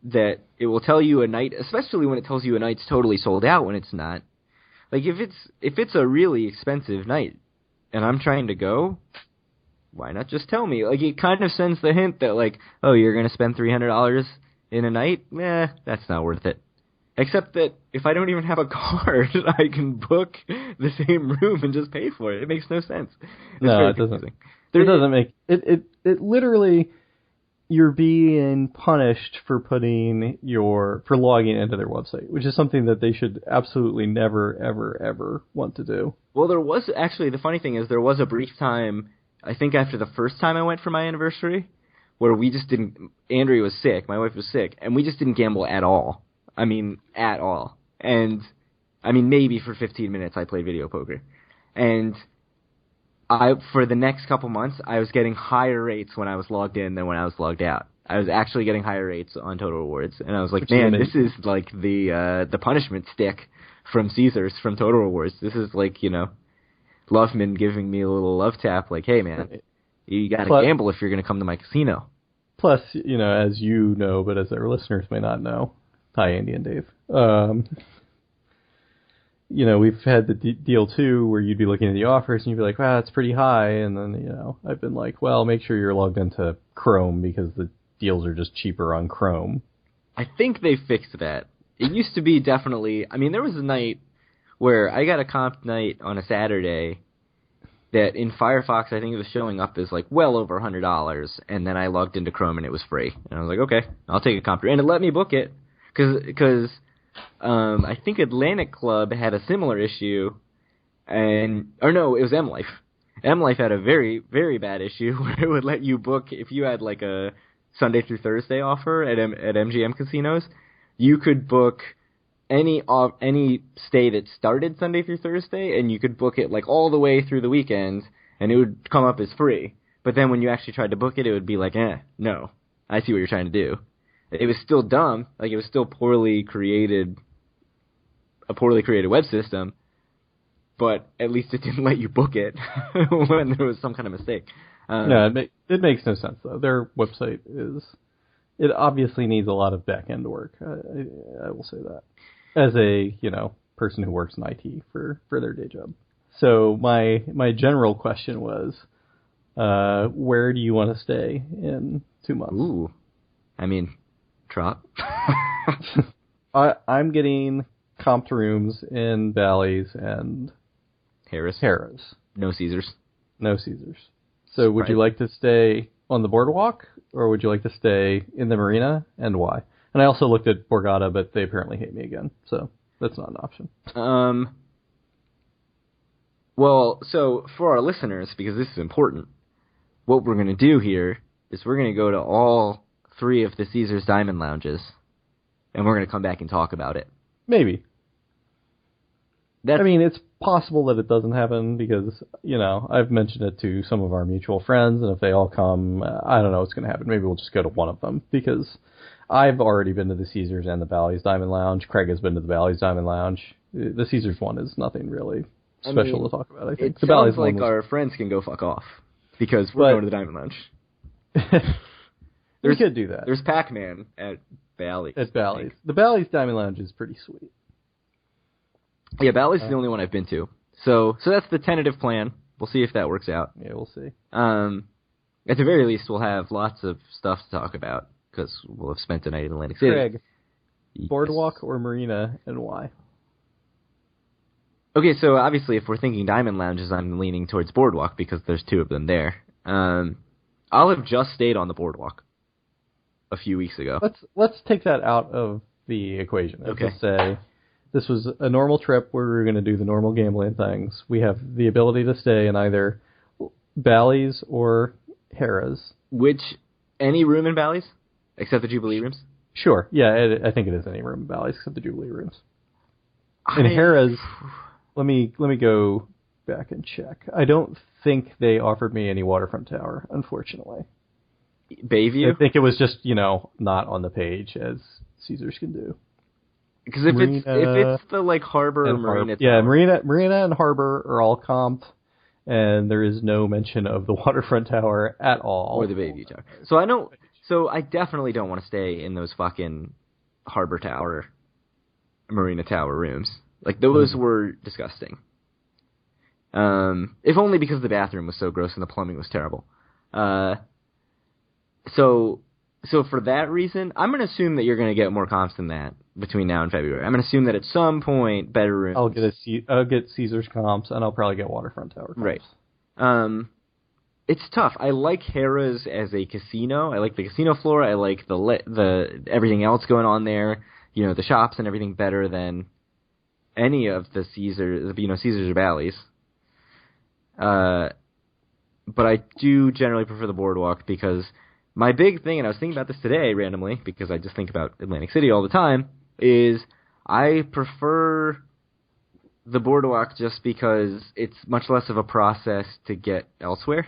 that it will tell you a night, especially when it tells you a night's totally sold out when it's not. Like, if it's a really expensive night and I'm trying to go, why not just tell me? Like, it kind of sends the hint that, like, oh, you're going to spend $300 in a night? That's not worth it. Except that if I don't even have a card, I can book the same room and just pay for it. It makes no sense. No, it doesn't. It doesn't make... It literally... You're being punished for for logging into their website, which is something that they should absolutely never, ever, ever want to do. Well, there was actually, the funny thing is, there was a brief time, I think after the first time I went for my anniversary, where we just didn't, Andrea was sick, my wife was sick, and we just didn't gamble at all. I mean, at all. And, I mean, maybe for 15 minutes I played video poker. And for the next couple months, I was getting higher rates when I was logged in than when I was logged out. I was actually getting higher rates on Total Rewards, and I was like, man, this is like the punishment stick from Caesars, from Total Rewards. This is like, you know, Loveman giving me a little love tap, like, hey, man, you got to gamble if you're going to come to my casino. Plus, you know, as you know, but as our listeners may not know, hi, Andy and Dave. You know, we've had the deal, too, where you'd be looking at the offers and you'd be like, wow, that's pretty high. And then, you know, I've been like, well, make sure you're logged into Chrome because the deals are just cheaper on Chrome. I think they fixed that. It used to be definitely, I mean, there was a night where I got a comp night on a Saturday that in Firefox, I think it was showing up as like well over $100. And then I logged into Chrome and it was free. And I was like, okay, I'll take a comp. And it let me book it because I think Atlantic Club had a similar issue, it was M-Life. M-Life had a very, very bad issue where it would let you book, if you had like a Sunday through Thursday offer at MGM casinos, you could book any stay that started Sunday through Thursday, and you could book it like all the way through the weekend, and it would come up as free. But then when you actually tried to book it, it would be like, no, I see what you're trying to do. It was still dumb, like it was still a poorly created web system, but at least it didn't let you book it when there was some kind of mistake. No, it makes no sense, though. Their website it obviously needs a lot of back-end work. I will say that. As a, you know, person who works in IT for their day job. So my general question was, where do you want to stay in 2 months? Ooh, I mean... Trop. I'm getting comped rooms in Bally's and Harris. No Caesars. So would you like to stay on the boardwalk, or would you like to stay in the marina, and why? And I also looked at Borgata, but they apparently hate me again, so that's not an option. Well, so for our listeners, because this is important, what we're going to do here is we're going to go to all 3 of the Caesars Diamond Lounges, and we're going to come back and talk about it. Maybe. I mean, it's possible that it doesn't happen because, I've mentioned it to some of our mutual friends, and if they all come, I don't know what's going to happen. Maybe we'll just go to one of them because I've already been to the Caesars and the Bally's Diamond Lounge. Craig has been to the Bally's Diamond Lounge. The Caesars one is nothing really special to talk about, I think. It sounds like our friends can go fuck off because we're going to the Diamond Lounge. We could do that. There's Pac-Man at Bally's. At Bally's. The Bally's Diamond Lounge is pretty sweet. Yeah, Bally's is the only one I've been to. So that's the tentative plan. We'll see if that works out. Yeah, we'll see. At the very least, we'll have lots of stuff to talk about because we'll have spent the night in Atlantic City. Craig, Boardwalk or Marina, and why? Okay, so obviously if we're thinking Diamond Lounges, I'm leaning towards Boardwalk because there's 2 of them there. I'll have just stayed on the Boardwalk a few weeks ago. Let's take that out of the equation. Okay. Let's say this was a normal trip where we were going to do the normal gambling things. We have the ability to stay in either Bally's or Harrah's. Any room in Bally's? Except the Jubilee rooms? Sure. Yeah, I think it is any room in Bally's except the Jubilee rooms. In Harrah's, let me go back and check. I don't think they offered me any waterfront tower, unfortunately. Bayview? I think it was just, not on the page as Caesars can do. Because if it's the Harbor or Marina Tower. Yeah, Marina and Harbor are all comped, and there is no mention of the waterfront tower at all. Or the Bayview Tower. So I definitely don't want to stay in those fucking Harbor Tower, Marina Tower rooms. Those were disgusting. If only because the bathroom was so gross and the plumbing was terrible. So for that reason, I'm going to assume that you're going to get more comps than that between now and February. I'm going to assume that at some point, better rooms. I'll get Caesars comps, and I'll probably get waterfront tower comps. Right. It's tough. I like Harrah's as a casino. I like the casino floor. I like the everything else going on there. The shops and everything better than any of the Caesars. Caesars or Bally's. But I do generally prefer the Boardwalk because my big thing, and I was thinking about this today randomly because I just think about Atlantic City all the time, is I prefer the Boardwalk just because it's much less of a process to get elsewhere.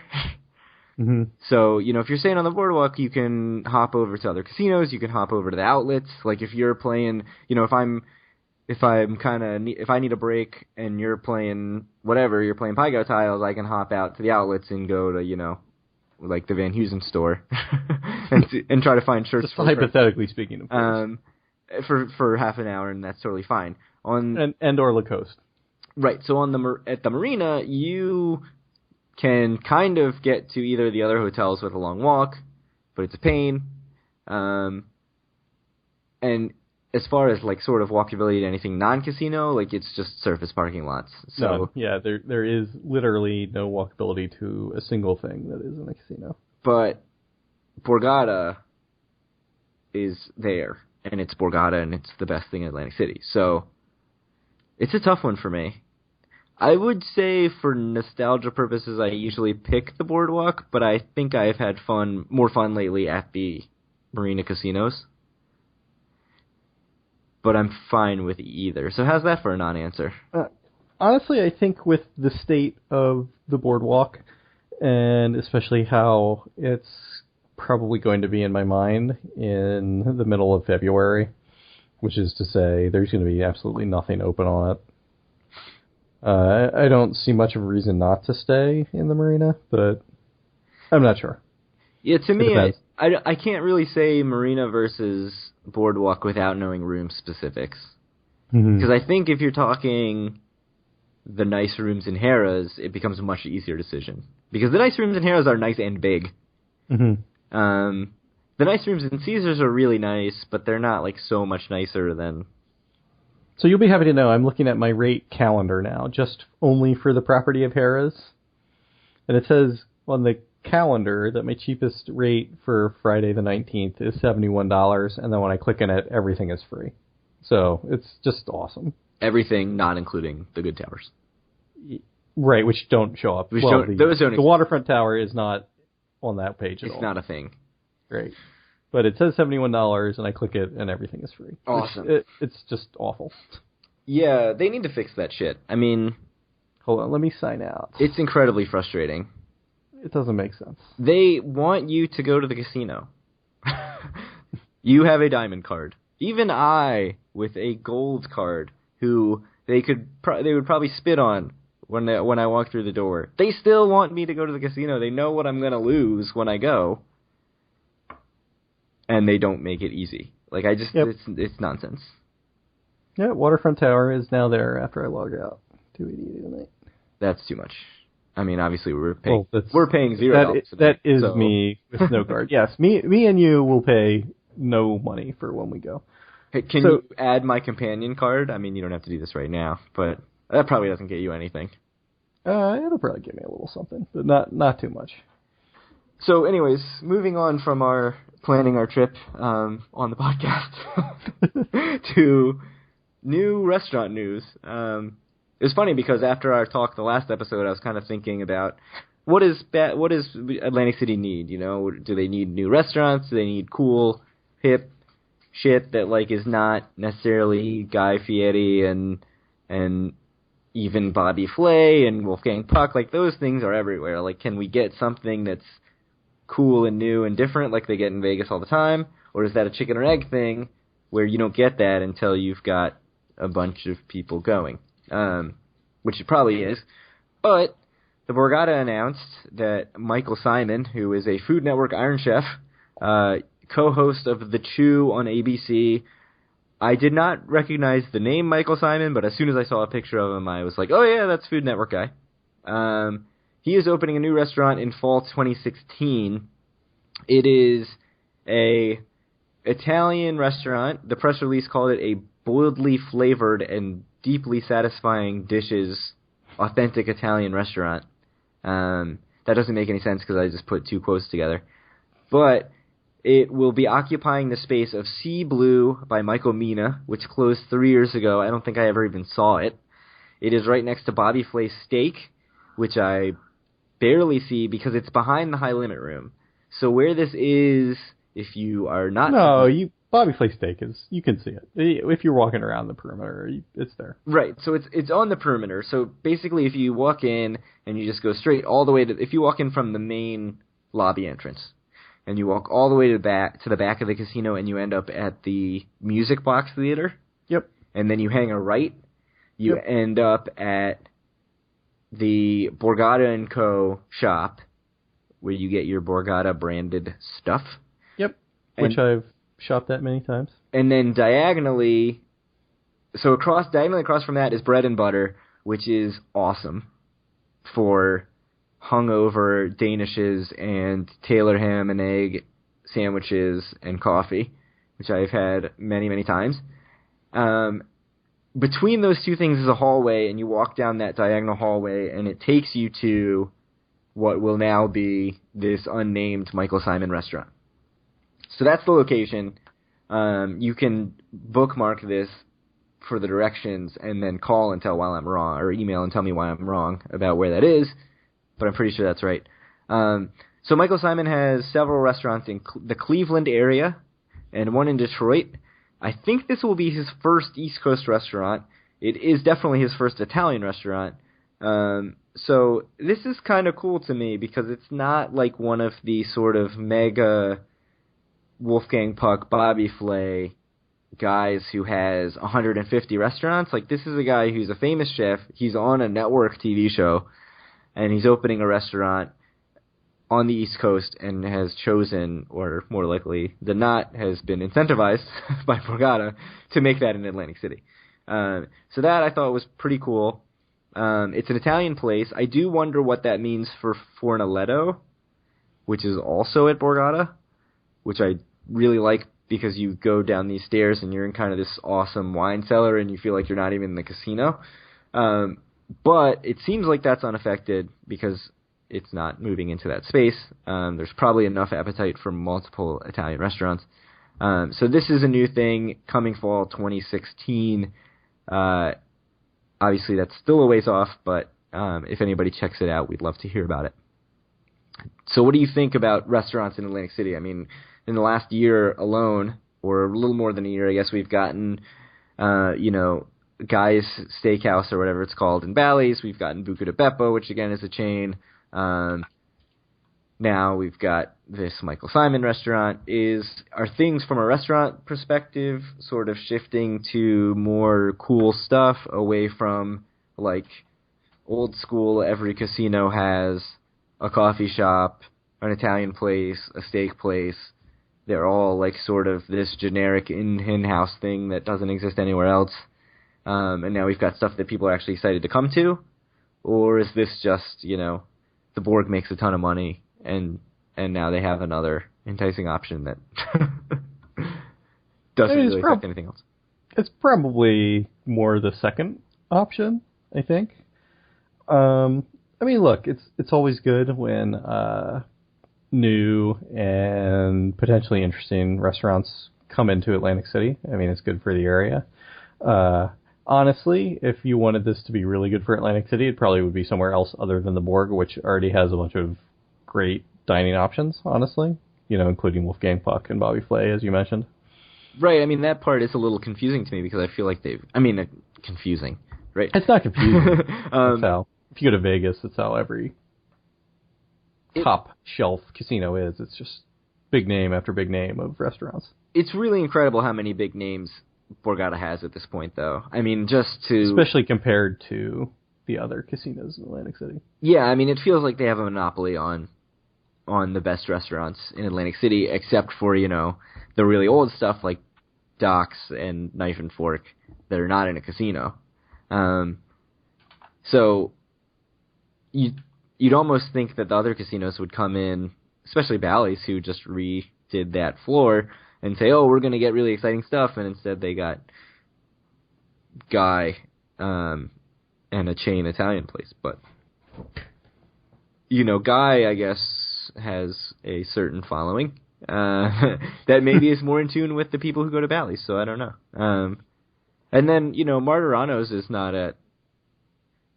Mm-hmm. So, if you're staying on the Boardwalk, you can hop over to other casinos, you can hop over to the outlets. If you're playing, if I need a break and you're playing whatever, you're playing Pygo tiles, I can hop out to the outlets and go to, the Van Heusen store and try to find shirts. Just hypothetically speaking, of course. For half an hour, and that's totally fine. And or Lacoste. Right. So at the Marina, you can kind of get to either of the other hotels with a long walk, but it's a pain. And as far as sort of walkability to anything non-casino, it's just surface parking lots. So no, yeah, there is literally no walkability to a single thing that is in a casino. But Borgata is there, and it's Borgata, and it's the best thing in Atlantic City. So it's a tough one for me. I would say for nostalgia purposes, I usually pick the Boardwalk, but I think I've had more fun lately at the Marina casinos. But I'm fine with either. So how's that for a non-answer? Honestly, I think with the state of the Boardwalk, and especially how it's probably going to be in my mind in the middle of February, which is to say there's going to be absolutely nothing open on it. I don't see much of a reason not to stay in the Marina, but I'm not sure. Yeah, to me, I can't really say Marina versus Boardwalk without knowing room specifics. Because I think if you're talking the nice rooms in Harrah's, it becomes a much easier decision. Because the nice rooms in Harrah's are nice and big. Mm-hmm. The nice rooms in Caesars are really nice, but they're not so much nicer than... So you'll be happy to know I'm looking at my rate calendar now, just only for the property of Harrah's. And it says on the calendar that my cheapest rate for Friday the 19th is $71, and then when I click in it, everything is free. So it's just awesome. Everything, not including the good towers. Right, which don't show up. Those don't the waterfront tower is not on that page at all. It's not a thing. Great. But it says $71, and I click it, and everything is free. Awesome. It's just awful. Yeah, they need to fix that shit. I mean... Hold on, let me sign out. It's incredibly frustrating. It doesn't make sense. They want you to go to the casino. You have a diamond card. Even I, with a gold card, who they would probably spit on when I walk through the door. They still want me to go to the casino. They know what I'm going to lose when I go. And they don't make it easy. Like, it's nonsense. Yeah, Waterfront Tower is now there after I log out. $288 a night. That's too much. I mean, obviously we're paying $0 $0. That is so. Me with no card. Yes, me and you will pay no money for when we go. Hey, can you add my companion card? I mean, you don't have to do this right now, but that probably doesn't get you anything. It'll probably give me a little something, but not too much. So, anyways, moving on from our planning our trip on the podcast to new restaurant news. It was funny because after our talk the last episode, I was kind of thinking about what does Atlantic City need? You know, do they need new restaurants? Do they need cool, hip shit that like is not necessarily Guy Fieri and even Bobby Flay and Wolfgang Puck? Like those things are everywhere. Like, can we get something that's cool and new and different like they get in Vegas all the time? Or is that a chicken or egg thing where you don't get that until you've got a bunch of people going? Which it probably is. But the Borgata announced that Michael Symon, who is a Food Network Iron Chef, co-host of The Chew on ABC, I did not recognize the name Michael Symon, but as soon as I saw a picture of him, I was like, oh yeah, that's Food Network guy. He is opening a new restaurant in fall 2016. It is a Italian restaurant. The press release called it a boldly flavored and deeply satisfying dishes, authentic Italian restaurant. That doesn't make any sense because I just put two quotes together. But it will be occupying the space of Sea Blue by Michael Mina, which closed 3 years ago. I don't think I ever even saw it. It is right next to Bobby Flay's Steak, which I barely see because it's behind the High Limit Room. So where this is, if you are not... Bobby Flay Steak you can see it. If you're walking around the perimeter, it's there. Right, so it's on the perimeter. So basically if you walk in and you just go straight all the way if you walk in from the main lobby entrance and you walk all the way to the back of the casino and you end up at the Music Box Theater. Yep. And then you hang a right, you end up at the Borgata & Co. shop where you get your Borgata branded stuff. Yep, which I've shopped at many times. And then diagonally across from that is Bread and Butter, which is awesome for hungover Danishes and Taylor ham and egg sandwiches and coffee, which I've had many, many times. Between those two things is a hallway, and you walk down that diagonal hallway, and it takes you to what will now be this unnamed Michael Symon restaurant. So that's the location. You can bookmark this for the directions and then call and tell why I'm wrong, or email and tell me why I'm wrong about where that is, but I'm pretty sure that's right. So Michael Symon has several restaurants in the Cleveland area and one in Detroit. I think this will be his first East Coast restaurant. It is definitely his first Italian restaurant. So this is kind of cool to me because it's not like one of the sort of mega Wolfgang Puck, Bobby Flay guys who has 150 restaurants. Like, this is a guy who's a famous chef. He's on a network TV show, and he's opening a restaurant on the East Coast and has chosen, or more likely than not, has been incentivized by Borgata to make that in Atlantic City. So that I thought was pretty cool. It's an Italian place. I do wonder what that means for Fornaletto, which is also at Borgata, which I really like because you go down these stairs and you're in kind of this awesome wine cellar and you feel like you're not even in the casino. But it seems like that's unaffected because it's not moving into that space. There's probably enough appetite for multiple Italian restaurants. So this is a new thing coming fall 2016. Obviously, that's still a ways off, but if anybody checks it out, we'd love to hear about it. So what do you think about restaurants in Atlantic City? I mean, in the last year alone, or a little more than a year, I guess, we've gotten, Guy's Steakhouse or whatever it's called in Bally's. We've gotten Buca di Beppo, which again is a chain. Now we've got this Michael Simon restaurant. Are things from a restaurant perspective sort of shifting to more cool stuff away from like old school, every casino has a coffee shop, an Italian place, a steak place. They're all like sort of this generic in-house thing that doesn't exist anywhere else. And now we've got stuff that people are actually excited to come to? Or is this just, the Borg makes a ton of money and now they have another enticing option that doesn't really affect anything else? It's probably more the second option, I think. Look, it's always good when new and potentially interesting restaurants come into Atlantic City. I mean, it's good for the area. Honestly, if you wanted this to be really good for Atlantic City, it probably would be somewhere else other than the Borg, which already has a bunch of great dining options, honestly, including Wolfgang Puck and Bobby Flay, as you mentioned. Right, I mean, that part is a little confusing to me because I feel like confusing, right? It's not confusing. If you go to Vegas, that's how every top shelf casino is. It's just big name after big name of restaurants. It's really incredible how many big names Borgata has at this point, though. I mean, especially compared to the other casinos in Atlantic City. Yeah, I mean, it feels like they have a monopoly on the best restaurants in Atlantic City, except for, the really old stuff like Docks and Knife and Fork that are not in a casino. So you'd almost think that the other casinos would come in, especially Bally's, who just redid that floor, and say, oh, we're going to get really exciting stuff, and instead they got Guy and a chain Italian place. But, Guy, I guess, has a certain following that maybe is more in tune with the people who go to Bally's, so I don't know. And then, Martirano's is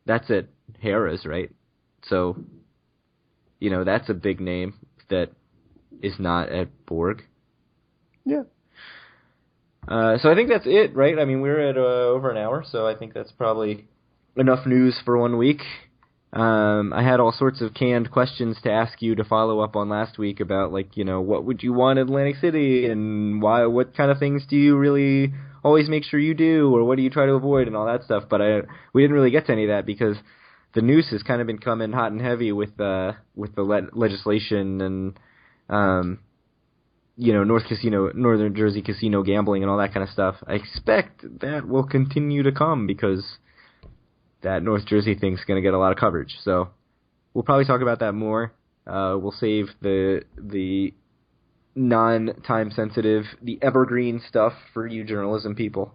that's at Harrah's, right? So, that's a big name that is not at Borg. Yeah. So I think that's it, right? I mean, we're at over an hour, so I think that's probably enough news for 1 week. I had all sorts of canned questions to ask you to follow up on last week about, what would you want in Atlantic City, and what kind of things do you really always make sure you do, or what do you try to avoid, and all that stuff. But we didn't really get to any of that because the news has kind of been coming hot and heavy with the legislation and Northern Jersey casino gambling and all that kind of stuff. I expect that will continue to come because that North Jersey thing's going to get a lot of coverage. So we'll probably talk about that more. We'll save the non-time sensitive, the evergreen stuff for you journalism people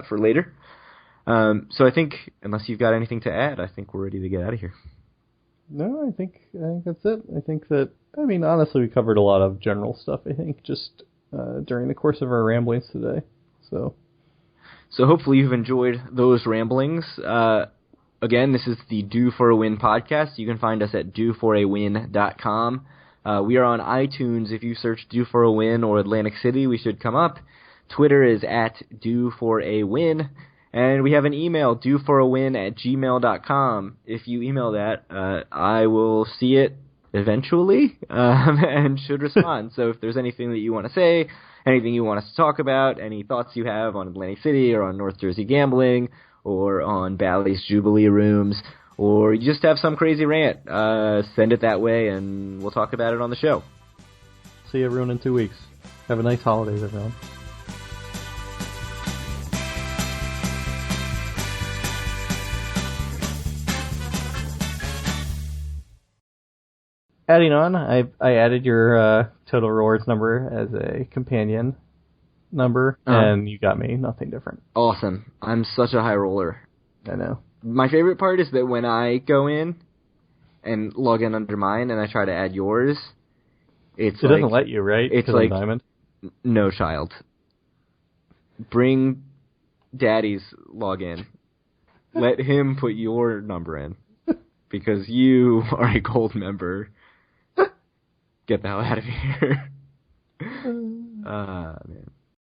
for later. So I think, unless you've got anything to add, I think we're ready to get out of here. No, I think that's it. I think that, honestly, we covered a lot of general stuff, I think, just during the course of our ramblings today. So hopefully you've enjoyed those ramblings. Again, this is the Due for a Win podcast. You can find us at doforawin.com. We are on iTunes. If you search Due for a Win or Atlantic City, we should come up. Twitter is at DueForAWin. And we have an email, doforawin@gmail.com. If you email that, I will see it eventually and should respond. So if there's anything that you want to say, anything you want us to talk about, any thoughts you have on Atlantic City or on North Jersey gambling or on Bally's Jubilee rooms, or you just have some crazy rant, send it that way and we'll talk about it on the show. See everyone in 2 weeks. Have a nice holidays, everyone. Adding on, I added your total rewards number as a companion number, and you got me nothing different. Awesome. I'm such a high roller. I know. My favorite part is that when I go in, and log in under mine, and I try to add yours, it doesn't let you, right? It's 'Cause I'm like Diamond. No, child. Bring Daddy's login. Let him put your number in. Because you are a gold member. Get the hell out of here. Man.